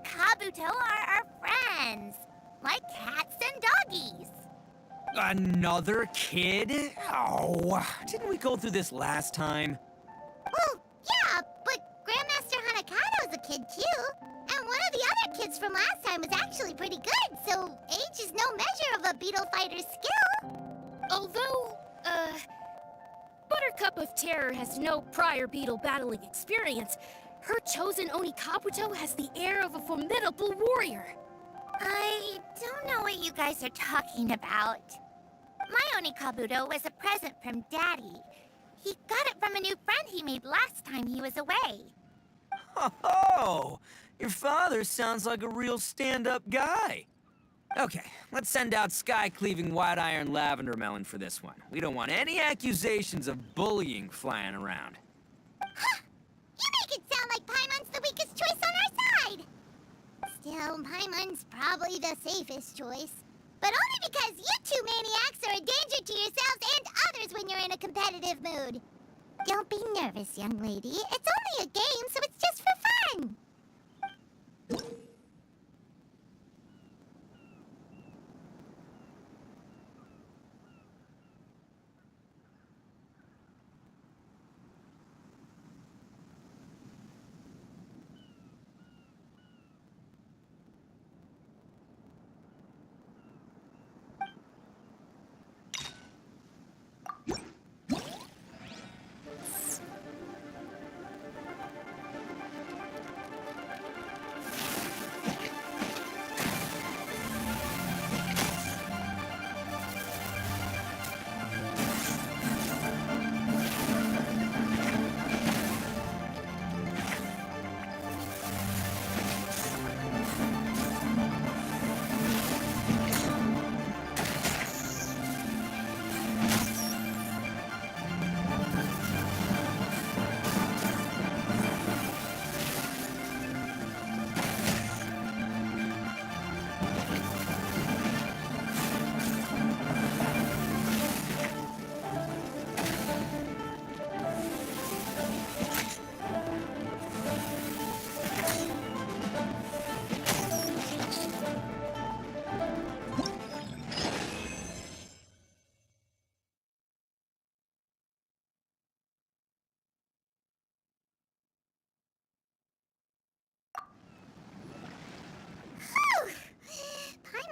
Kabuto are our friends, like cats and doggies. Another kid? Oh, didn't we go through this last time? Well, yeah, but Grandmaster Hanakado's a kid too. And one of the other kids from last time was actually pretty good, so age is no measure of a beetle fighter's skill. Although, Buttercup of Terror has no prior beetle battling experience, her chosen Oni Kabuto has the air of a formidable warrior. I don't know what you guys are talking about. My Oni Kabuto was a present from Daddy. He got it from a new friend he made last time he was away. Oh, your father sounds like a real stand-up guy. Okay, let's send out Sky-Cleaving White Iron Lavender Melon for this one. We don't want any accusations of bullying flying around. You make it sound like Paimon's the weakest choice on our side! Still, Paimon's probably the safest choice. But only because you two maniacs are a danger to yourselves and others when you're in a competitive mood. Don't be nervous, young lady. It's only a game, so it's just for fun.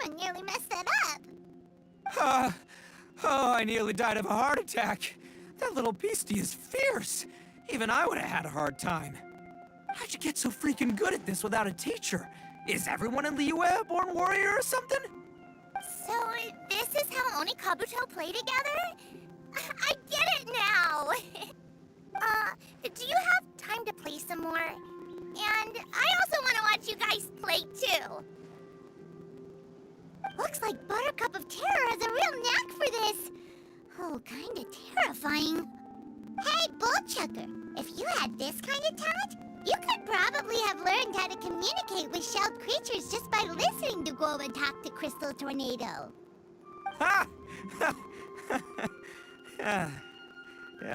Archon nearly messed that up. I nearly died of a heart attack. That little beastie is fierce. Even I would have had a hard time. How'd you get so freaking good at this without a teacher? Is everyone in Liyue a born warrior or something? So, this is how Oni Kabuto play together? I get it now! Do you have time to play some more? And I also want to watch you guys play too. Looks like Buttercup of Terror has a real knack for this. Oh, kinda terrifying. Hey, Bullchucker, if you had this kind of talent, you could probably have learned how to communicate with shelled creatures just by listening to Goba talk to Crystal Tornado. Ha! Yeah,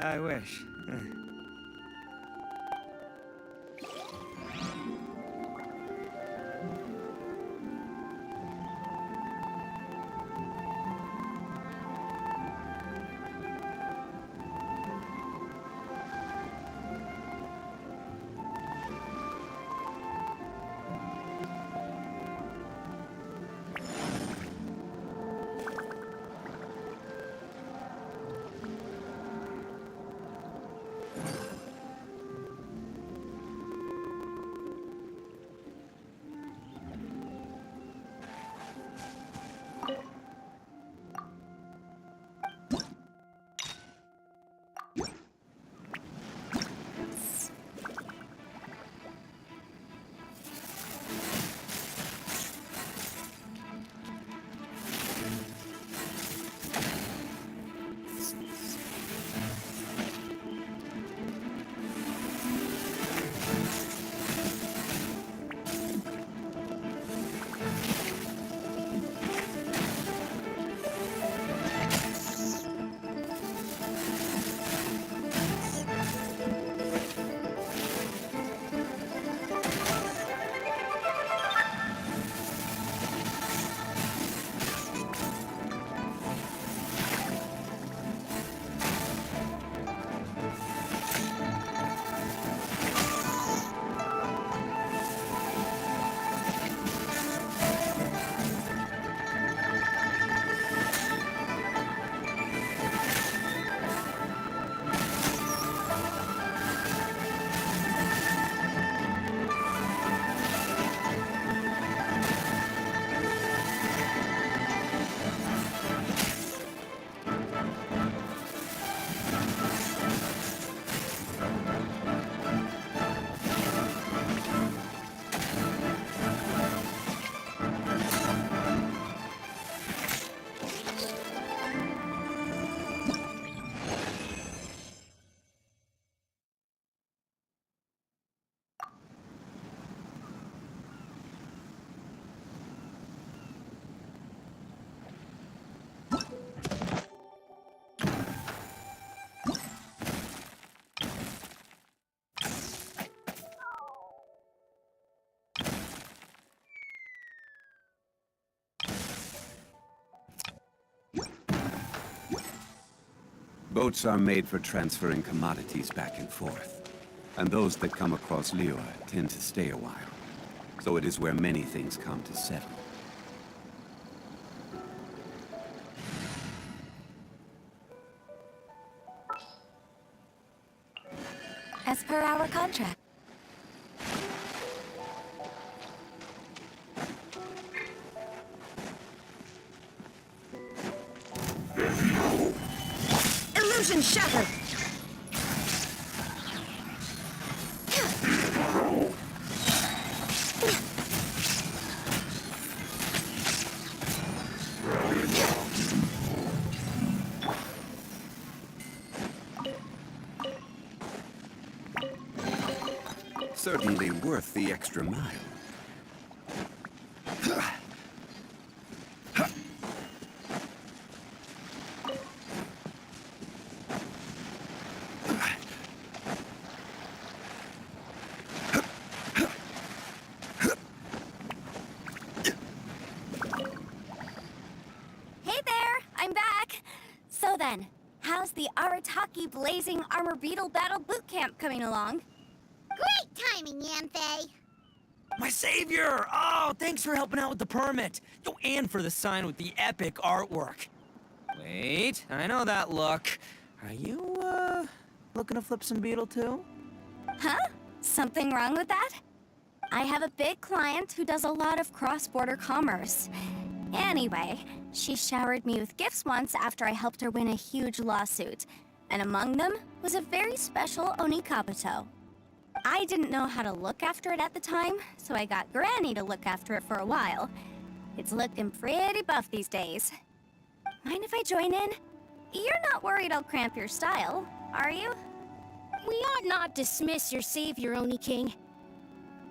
I wish. Boats are made for transferring commodities back and forth. And those that come across Liyue tend to stay a while. So it is where many things come to settle. As per our contract. Illusion shattered! Certainly worth the extra mile. Hey there, I'm back. So then, how's the Arataki Blazing Armor Beetle Battle Boot Camp coming along? Great timing, Yanthe. My savior! Oh, thanks for helping out with the permit. Oh, and for the sign with the epic artwork. Wait, I know that look. Are you, looking to flip some Beetle too? Huh? Something wrong with that? I have a big client who does a lot of cross-border commerce. Anyway, she showered me with gifts once after I helped her win a huge lawsuit. And among them was a very special Oni Kabuto. I didn't know how to look after it at the time, so I got Granny to look after it for a while. It's looking pretty buff these days. Mind if I join in? You're not worried I'll cramp your style, are you? We ought not dismiss your savior, Oni King.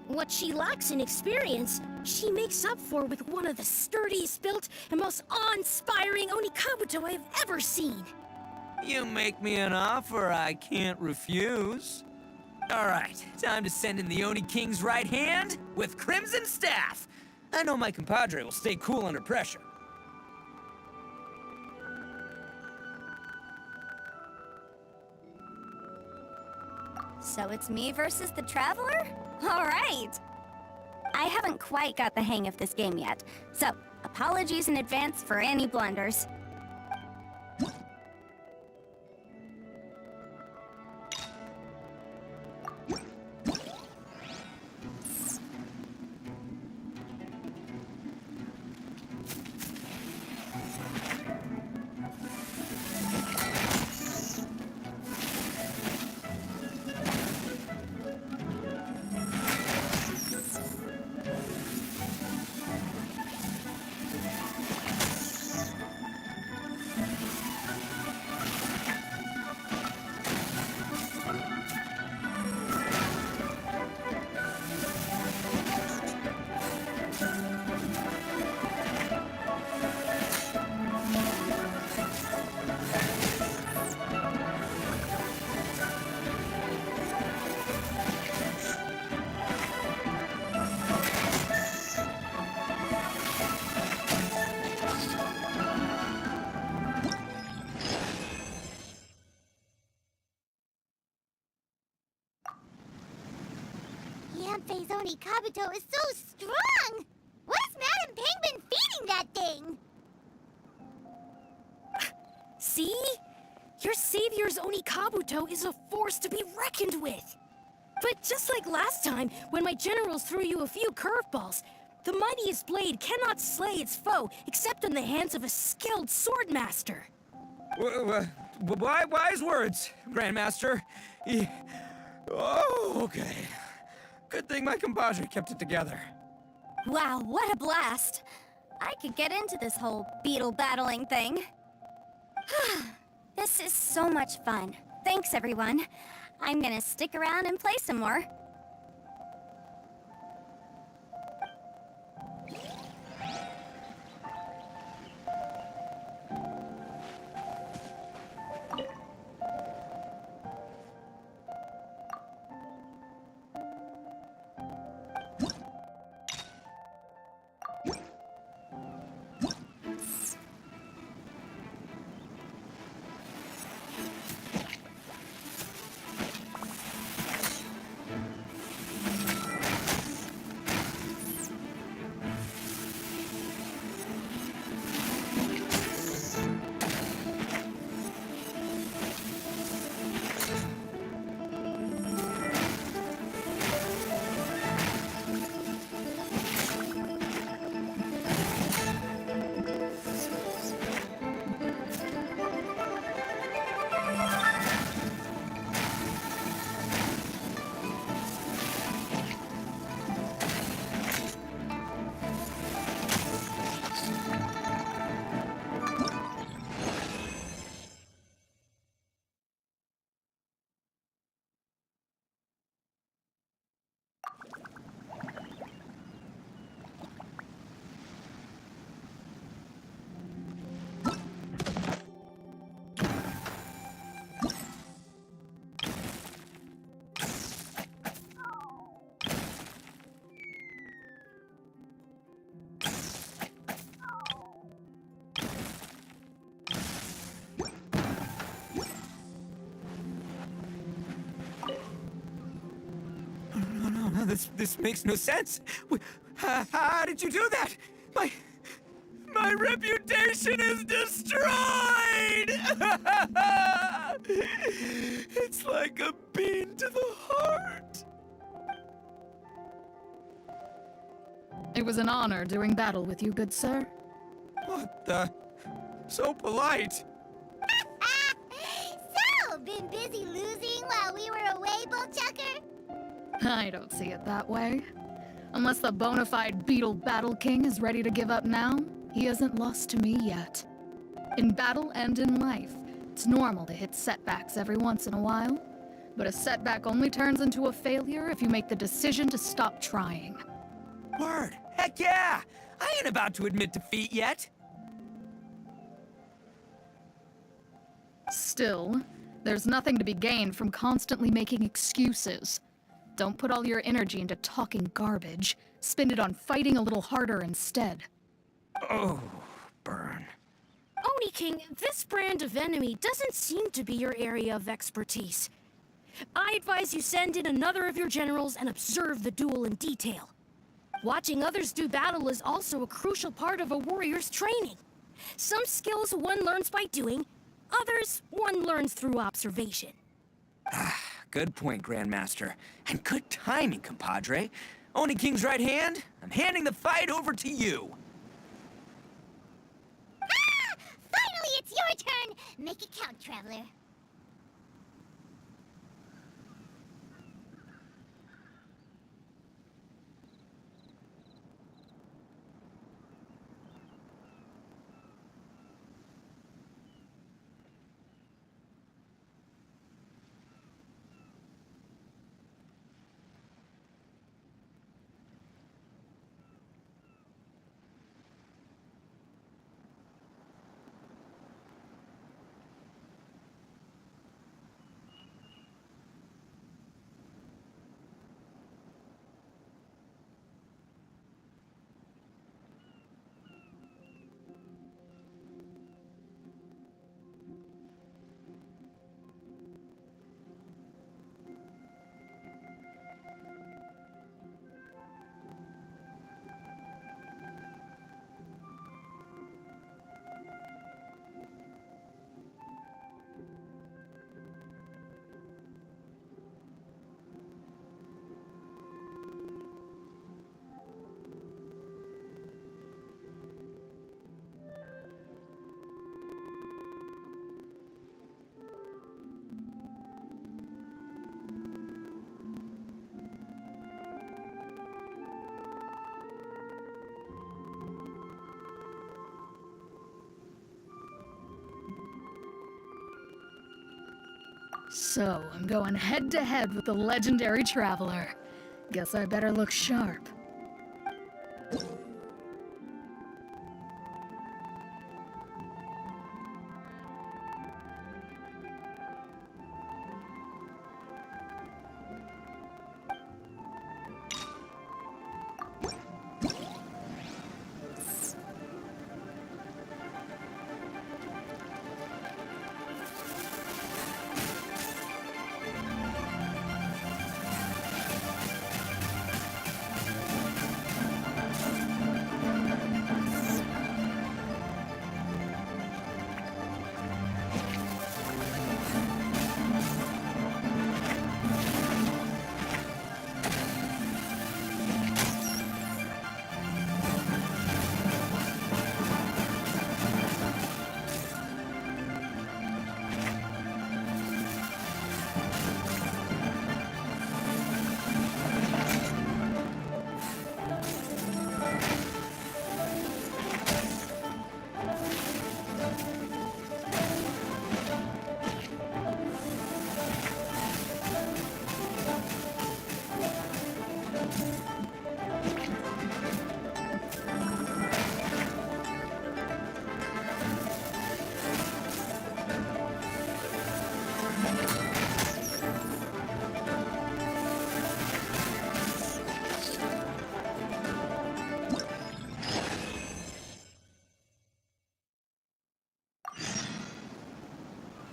What she lacks in experience, she makes up for with one of the sturdiest built and most awe-inspiring Oni Kabuto I have ever seen. You make me an offer I can't refuse. All right, time to send in the Oni King's right hand with Crimson Staff. I know my compadre will stay cool under pressure. So it's me versus the Traveler? All right! I haven't quite got the hang of this game yet, so apologies in advance for any blunders. Yanfei's Oni Kabuto is so strong! What is Madame Penguin feeding that thing? See? Your savior's Oni Kabuto is a force to be reckoned with. But just like last time, when my generals threw you a few curveballs, the mightiest blade cannot slay its foe except in the hands of a skilled swordmaster. Wise words, Grandmaster. Oh, okay. Good thing my compadre kept it together. Wow, what a blast! I could get into this whole beetle battling thing. This is so much fun. Thanks, everyone. I'm gonna stick around and play some more. This makes no sense. How did you do that? My reputation is destroyed! It's like a bean to the heart. It was an honor doing battle with you, good sir. What the? So polite. So, been busy losing while we were away, Bullchucker? I don't see it that way. Unless the bona fide Beetle Battle King is ready to give up now, he hasn't lost to me yet. In battle and in life, it's normal to hit setbacks every once in a while, but a setback only turns into a failure if you make the decision to stop trying. Word. Heck yeah! I ain't about to admit defeat yet. Still, there's nothing to be gained from constantly making excuses. Don't put all your energy into talking garbage. Spend it on fighting a little harder instead. Oh, burn. Oni King, this brand of enemy doesn't seem to be your area of expertise. I advise you send in another of your generals and observe the duel in detail. Watching others do battle is also a crucial part of a warrior's training. Some skills one learns by doing, others one learns through observation. Good point, Grandmaster. And good timing, compadre. Oni King's right hand, I'm handing the fight over to you. Finally, it's your turn! Make it count, Traveler. So, I'm going head-to-head with the legendary Traveler. Guess I better look sharp.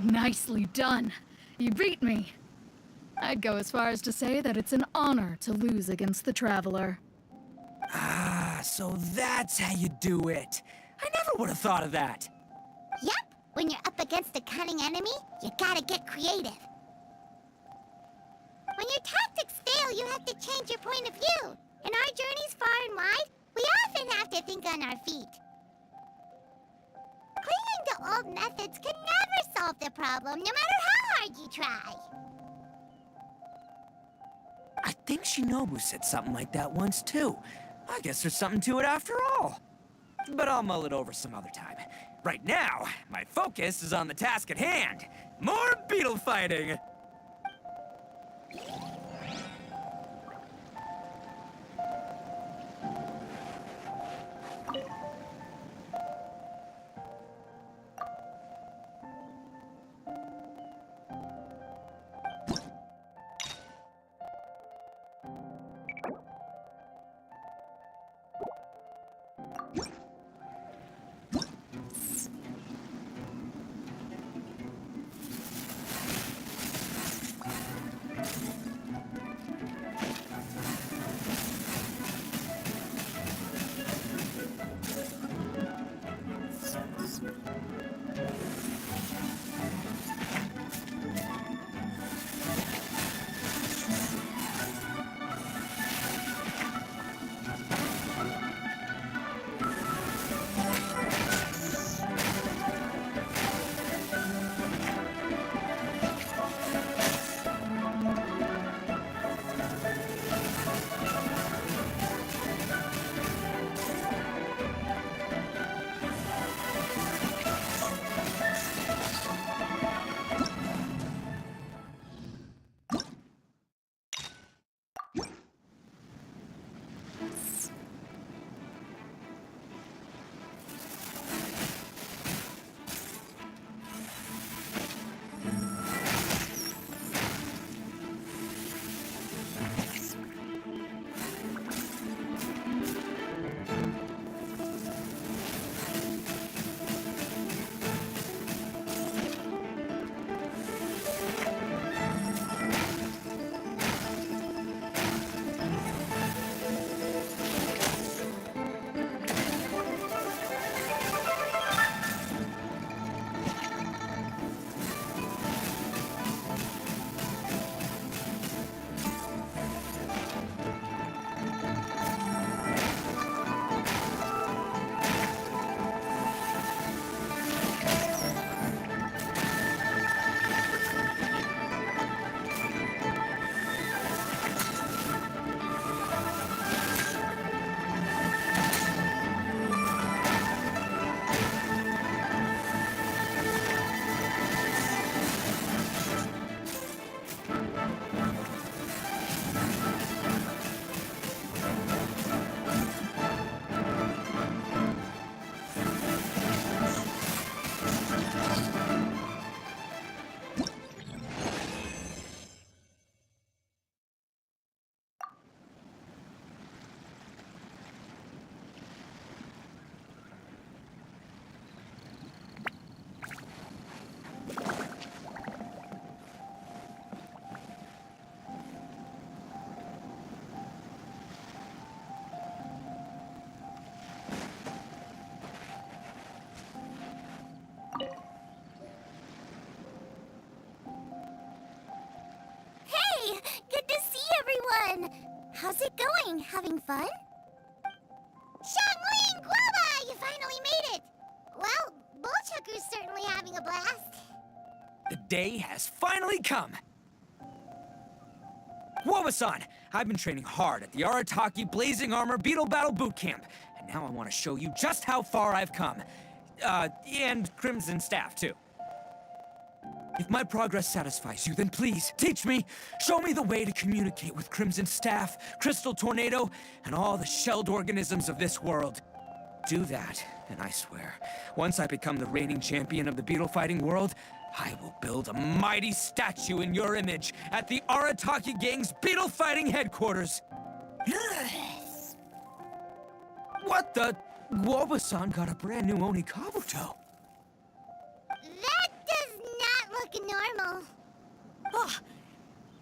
Nicely done. You beat me. I'd go as far as to say that it's an honor to lose against the Traveler. Ah, so that's how you do it. I never would have thought of that. Yep, when you're up against a cunning enemy, you gotta get creative. When your tactics fail, you have to change your point of view. In our journeys far and wide, we often have to think on our feet. Clinging to old methods can never solve the problem, no matter how hard you try. I think Shinobu said something like that once, too. I guess there's something to it after all. But I'll mull it over some other time. Right now, my focus is on the task at hand. More beetle fighting! How's it going? Having fun? Xiangling! Guava! You finally made it! Well, Bullchucker's certainly having a blast. The day has finally come! Woba-san! I've been training hard at the Arataki Blazing Armor Beetle Battle Boot Camp, and now I want to show you just how far I've come. And Crimson Staff, too. If my progress satisfies you, then please, teach me! Show me the way to communicate with Crimson Staff, Crystal Tornado, and all the shelled organisms of this world. Do that, and I swear, once I become the reigning champion of the beetle fighting world, I will build a mighty statue in your image at the Arataki Gang's beetle fighting headquarters. What the? Woba-san got a brand new Oni Kabuto. That does not look normal. Oh,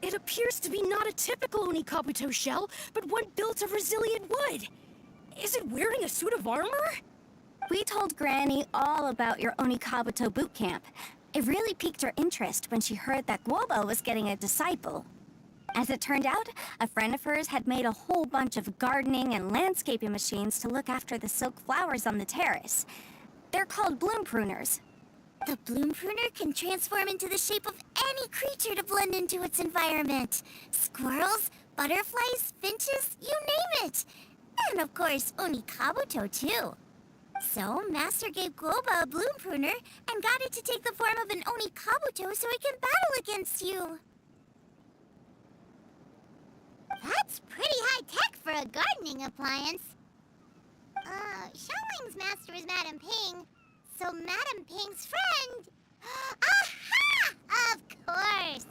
it appears to be not a typical Onikabuto shell, but one built of resilient wood. Is it wearing a suit of armor? We told Granny all about your Onikabuto boot camp. It really piqued her interest when she heard that Guoba was getting a disciple. As it turned out, a friend of hers had made a whole bunch of gardening and landscaping machines to look after the silk flowers on the terrace. They're called bloom pruners. The bloom pruner can transform into the shape of any creature to blend into its environment. Squirrels, butterflies, finches, you name it. And of course, Onikabuto too. So, Master gave Guoba a bloom pruner and got it to take the form of an Onikabuto so it can battle against you. That's pretty high-tech for a gardening appliance. Xiangling's master is Madame Ping, so Madame Ping's friend... Aha! Of course!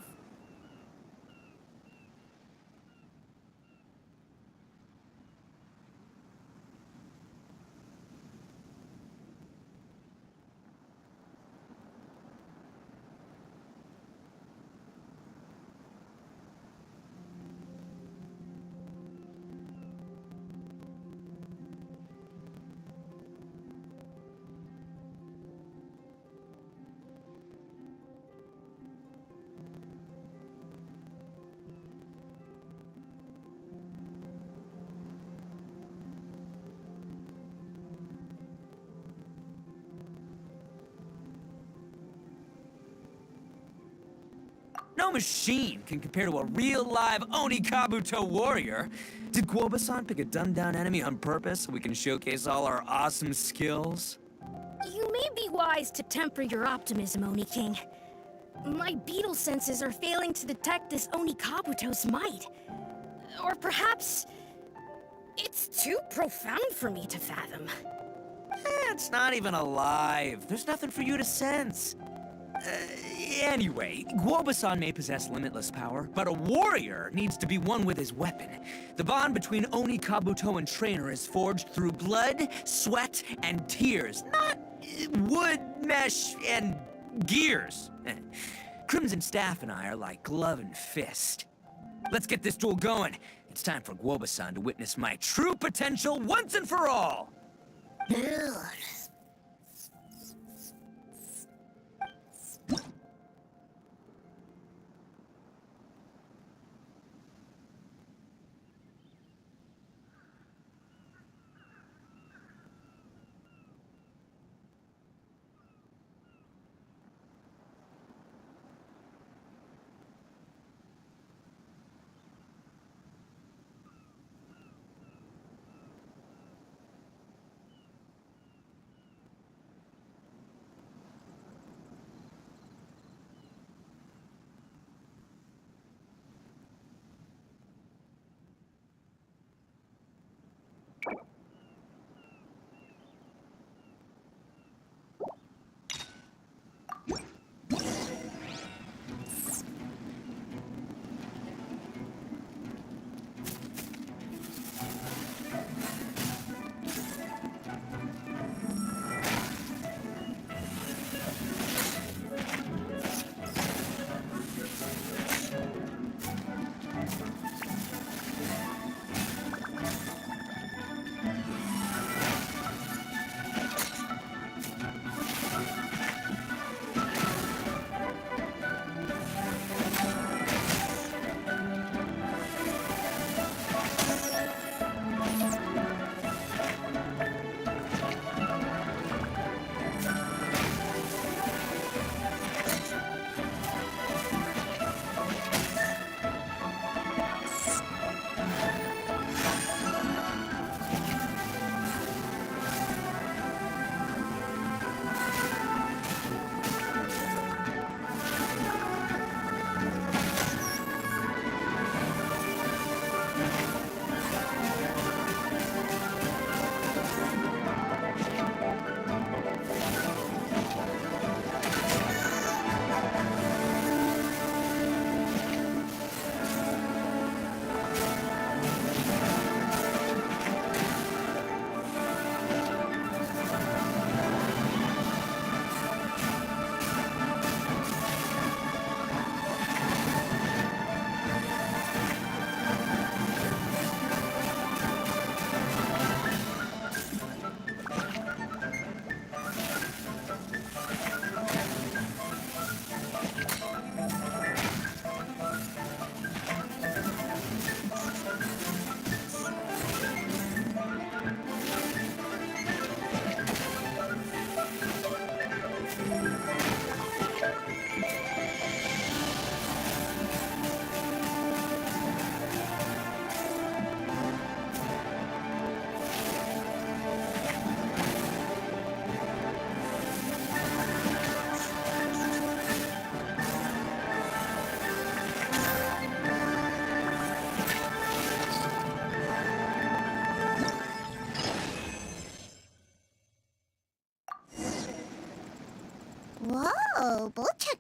No machine can compare to a real live Onikabuto warrior. Did Guoba-san pick a dumbed-down enemy on purpose so we can showcase all our awesome skills? You may be wise to temper your optimism, Oni King. My beetle senses are failing to detect this Onikabuto's might. Or perhaps... it's too profound for me to fathom. It's not even alive. There's nothing for you to sense. Anyway, Guoba-san may possess limitless power, but a warrior needs to be one with his weapon. The bond between Onikabuto and trainer is forged through blood, sweat, and tears, not wood, mesh, and gears. Crimson Staff and I are like glove and fist. Let's get this duel going. It's time for Guoba-san to witness my true potential once and for all.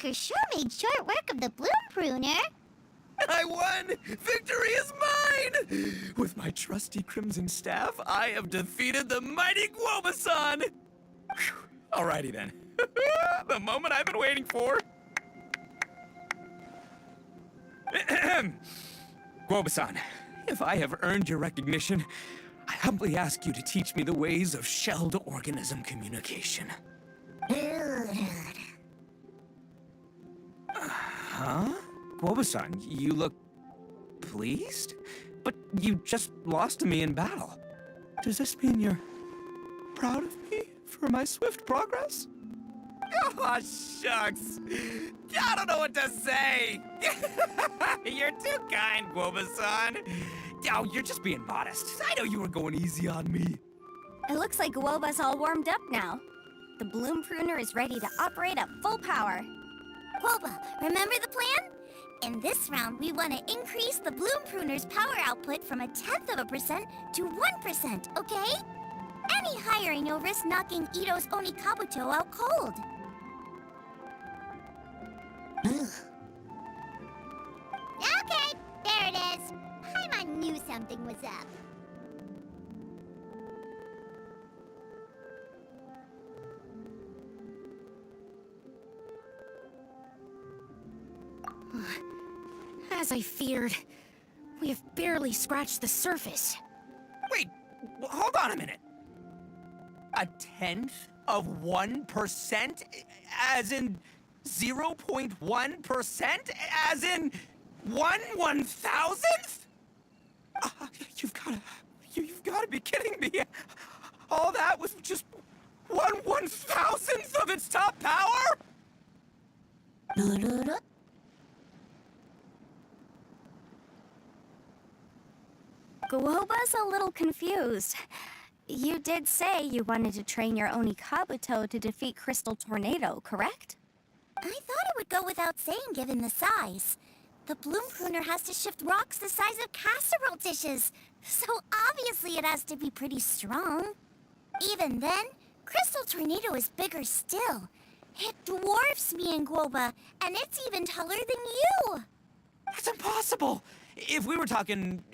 Attacker sure made short work of the Bloom Pruner. I won! Victory is mine! With my trusty Crimson Staff, I have defeated the mighty Guoba-san! Phew. Alrighty then. The moment I've been waiting for. Guoba-san, if I have earned your recognition, I humbly ask you to teach me the ways of shelled organism communication. Huh? Guoba-san, you look pleased? But you just lost to me in battle. Does this mean you're proud of me for my swift progress? Oh, shucks. I don't know what to say. You're too kind, Guoba-san. Oh, you're just being modest. I know you were going easy on me. It looks like Guoba's all warmed up now. The Bloom Pruner is ready to operate at full power. Guoba, remember the plan? In this round, we want to increase the Bloom Pruner's power output from 0.1% to 1%, okay? Any higher and you'll risk knocking Ito's Onikabuto out cold. Okay, there it is. Paimon knew something was up. As I feared, we have barely scratched the surface. Wait, hold on a minute. 0.1%? As in 0.1%? As in 1/1000th? You've gotta be kidding me. All that was just 1/1000th of its top power? Guoba's a little confused. You did say you wanted to train your Onikabuto to defeat Crystal Tornado, correct? I thought it would go without saying given the size. The Bloom Pruner has to shift rocks the size of casserole dishes, so obviously it has to be pretty strong. Even then, Crystal Tornado is bigger still. It dwarfs me and Guoba, and it's even taller than you. That's impossible! If we were talking,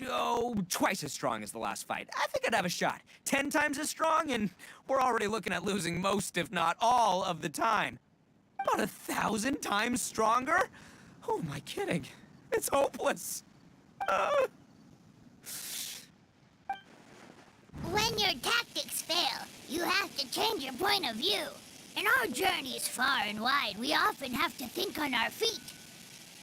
twice as strong as the last fight, I think I'd have a shot. 10 times as strong, and we're already looking at losing most, if not all, of the time. About 1,000 times stronger? Who am I kidding? It's hopeless. When your tactics fail, you have to change your point of view. In our journeys far and wide, we often have to think on our feet.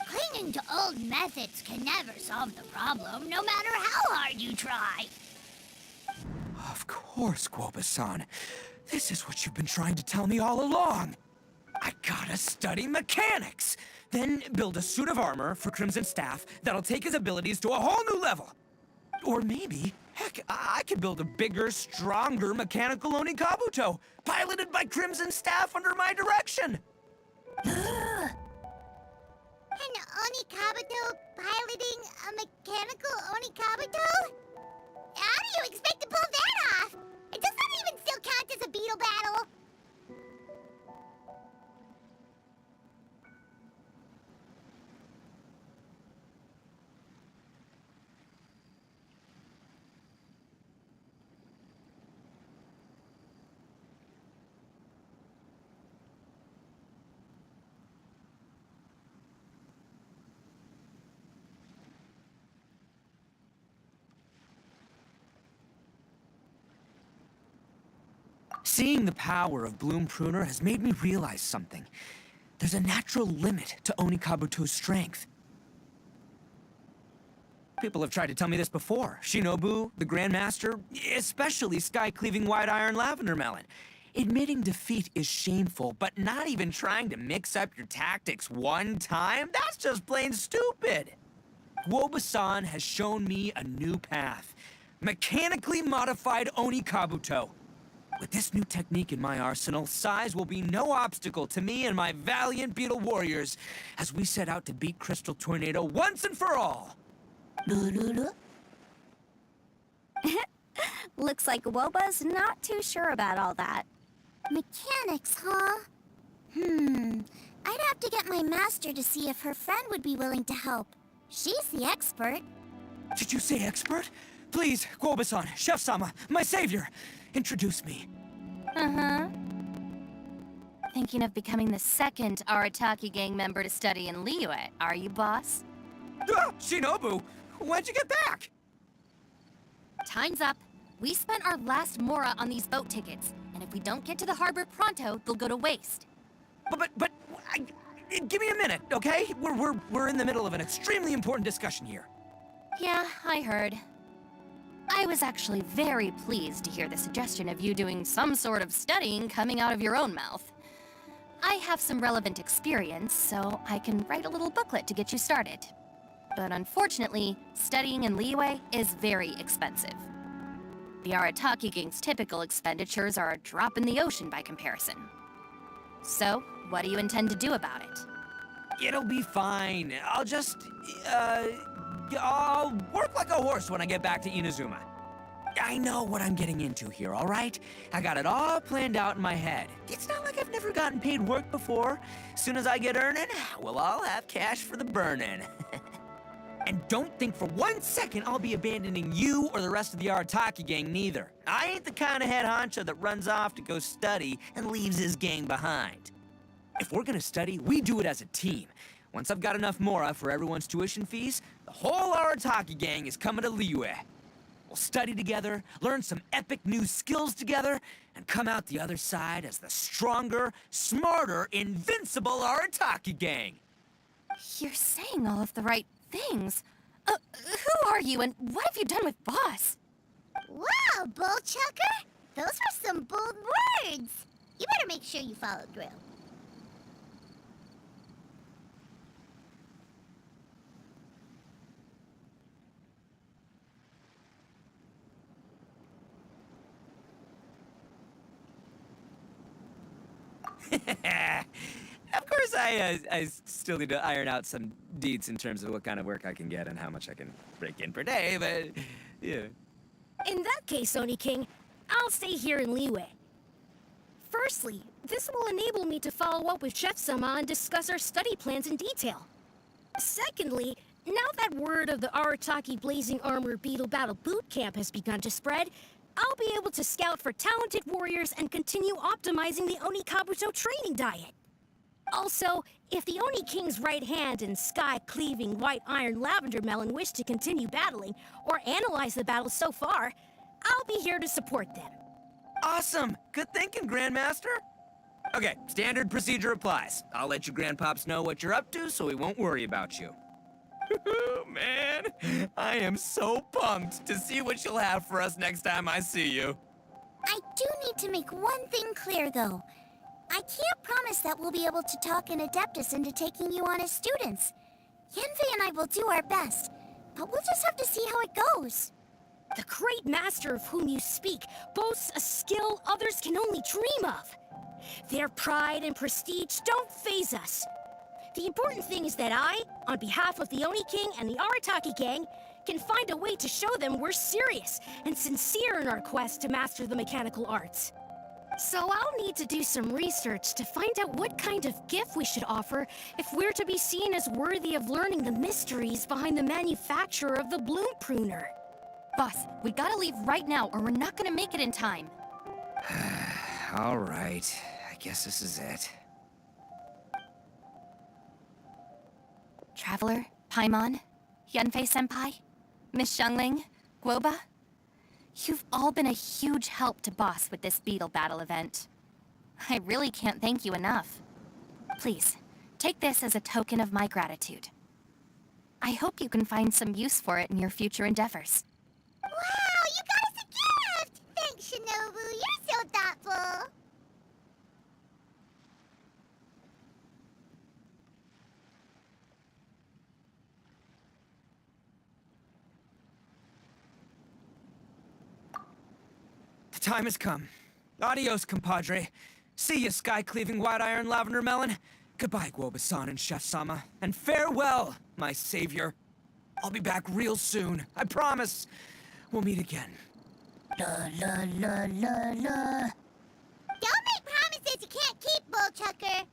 Clinging to old methods can never solve the problem, no matter how hard you try. Of course, Guoba-san. This is what you've been trying to tell me all along. I gotta study mechanics, then build a suit of armor for Crimson Staff that'll take his abilities to a whole new level. Or maybe, heck, I could build a bigger, stronger mechanical Onikabuto, piloted by Crimson Staff under my direction. An Onikabuto piloting a mechanical Onikabuto? How do you expect to pull that off? Does that even still count as a Beetle battle? Seeing the power of Bloom Pruner has made me realize something. There's a natural limit to Onikabuto's strength. People have tried to tell me this before. Shinobu, the Grandmaster, especially Sky-Cleaving White Iron Lavender Melon. Admitting defeat is shameful, but not even trying to mix up your tactics one time? That's just plain stupid! Guoba-san has shown me a new path. Mechanically modified Onikabuto. With this new technique in my arsenal, size will be no obstacle to me and my valiant Beetle warriors as we set out to beat Crystal Tornado once and for all. Looks like Guoba's not too sure about all that. Mechanics, huh? I'd have to get my master to see if her friend would be willing to help. She's the expert. Did you say expert? Please, Guoba-san, Chef-sama, my savior, introduce me. Uh-huh. Thinking of becoming the second Arataki gang member to study in Liyue, are you, boss? Ah, Shinobu, when'd you get back? Time's up. We spent our last mora on these boat tickets, and if we don't get to the harbor pronto, they'll go to waste. Give me a minute, okay? We're in the middle of an extremely important discussion here. Yeah, I heard. I was actually very pleased to hear the suggestion of you doing some sort of studying coming out of your own mouth. I have some relevant experience, so I can write a little booklet to get you started. But unfortunately, studying in Liyue is very expensive. The Arataki gang's typical expenditures are a drop in the ocean by comparison. So, what do you intend to do about it? It'll be fine. I'll just, I'll work like a horse when I get back to Inazuma. I know what I'm getting into here, all right? I got it all planned out in my head. It's not like I've never gotten paid work before. As soon as I get earning, we'll all have cash for the burning. And don't think for 1 second I'll be abandoning you or the rest of the Arataki gang neither. I ain't the kind of head honcho that runs off to go study and leaves his gang behind. If we're gonna study, we do it as a team. Once I've got enough mora for everyone's tuition fees, the whole Arataki gang is coming to Liyue. We'll study together, learn some epic new skills together, and come out the other side as the stronger, smarter, invincible Arataki gang. You're saying all of the right things. Who are you and what have you done with Boss? Wow, Bullchucker! Those were some bold words! You better make sure you follow through. Of course, I still need to iron out some deets in terms of what kind of work I can get and how much I can break in per day, but, yeah. In that case, Oni King, I'll stay here in Liyue. Firstly, this will enable me to follow up with Chef-sama and discuss our study plans in detail. Secondly, now that word of the Arataki Blazing Armor Beetle Battle Boot Camp has begun to spread, I'll be able to scout for talented warriors and continue optimizing the Oni Kabuto training diet. Also, if the Oni King's right hand and sky-cleaving white iron lavender melon wish to continue battling, or analyze the battle so far, I'll be here to support them. Awesome! Good thinking, Grandmaster! Okay, standard procedure applies. I'll let you Grandpops know what you're up to so we won't worry about you. Man, I am so pumped to see what you'll have for us next time I see you. I do need to make one thing clear, though. I can't promise that we'll be able to talk an Adeptus into taking you on as students. Yanfei and I will do our best, but we'll just have to see how it goes. The great master of whom you speak boasts a skill others can only dream of. Their pride and prestige don't faze us. The important thing is that I, on behalf of the Oni King and the Arataki gang, can find a way to show them we're serious and sincere in our quest to master the mechanical arts. So I'll need to do some research to find out what kind of gift we should offer if we're to be seen as worthy of learning the mysteries behind the manufacture of the bloom pruner. Boss, we gotta leave right now or we're not gonna make it in time. All right, I guess this is it. Traveler, Paimon, Yanfei-senpai, Miss Xiangling, Guoba, you've all been a huge help to Boss with this Beetle battle event. I really can't thank you enough. Please, take this as a token of my gratitude. I hope you can find some use for it in your future endeavors. Wow, you got us a gift! Thanks, Shinobu. You're so thoughtful. The time has come. Adios, compadre. See ya, sky-cleaving white iron lavender melon. Goodbye, Guoba-san and Chef-sama. And farewell, my savior. I'll be back real soon. I promise. We'll meet again. La la la la la. Don't make promises you can't keep, Bullchucker.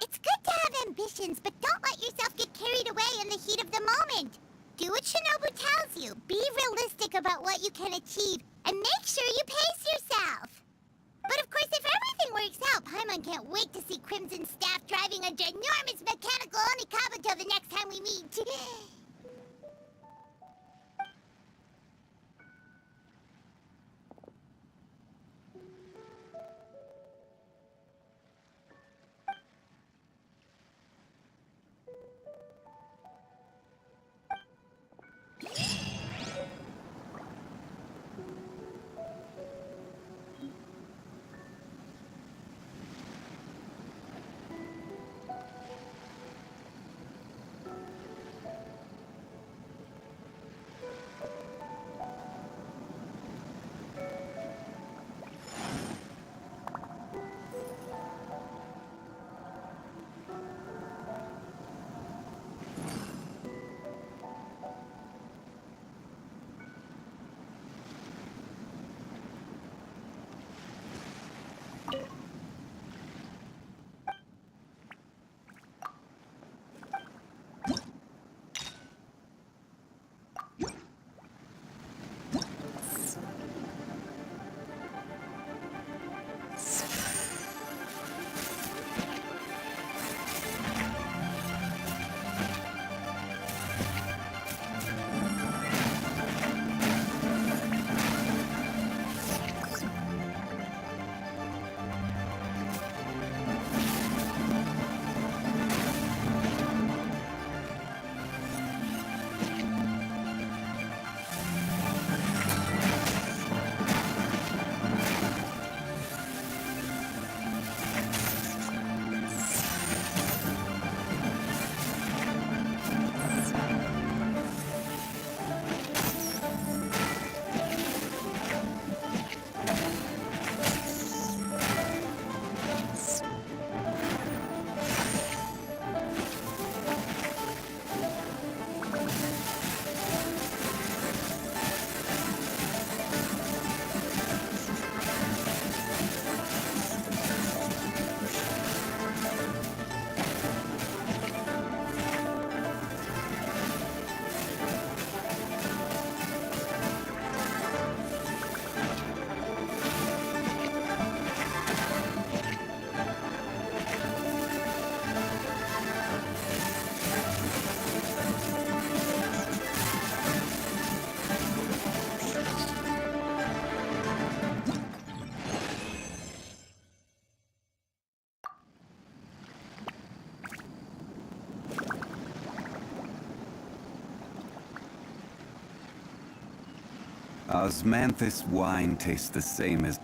It's good to have ambitions, but don't let yourself get carried away in the heat of the moment. Do what Shinobu tells you. Be realistic about what you can achieve, and make sure you pace yourself. But of course, if everything works out, Paimon can't wait to see Crimson Staff driving a ginormous mechanical Onikabuto the next time we meet. Osmanthus wine tastes the same as...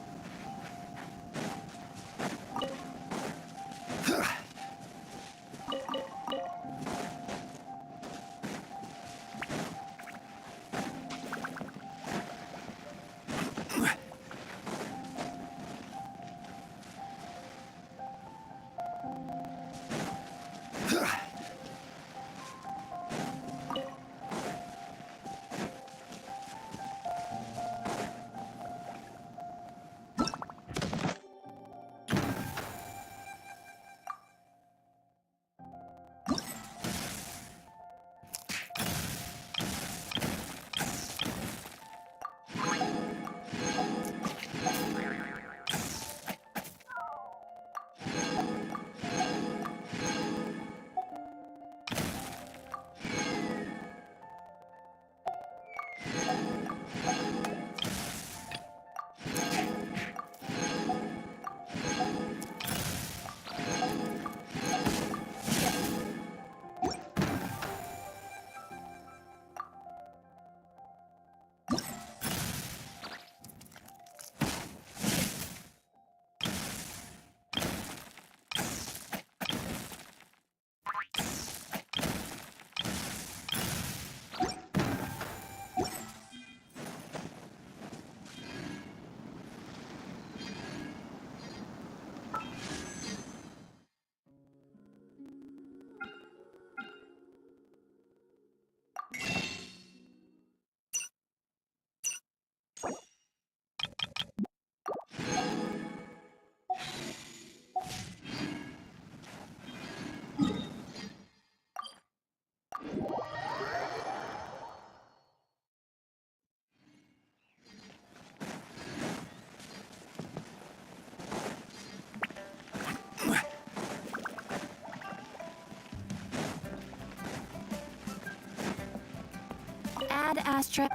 Astra.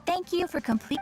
Thank you for complete.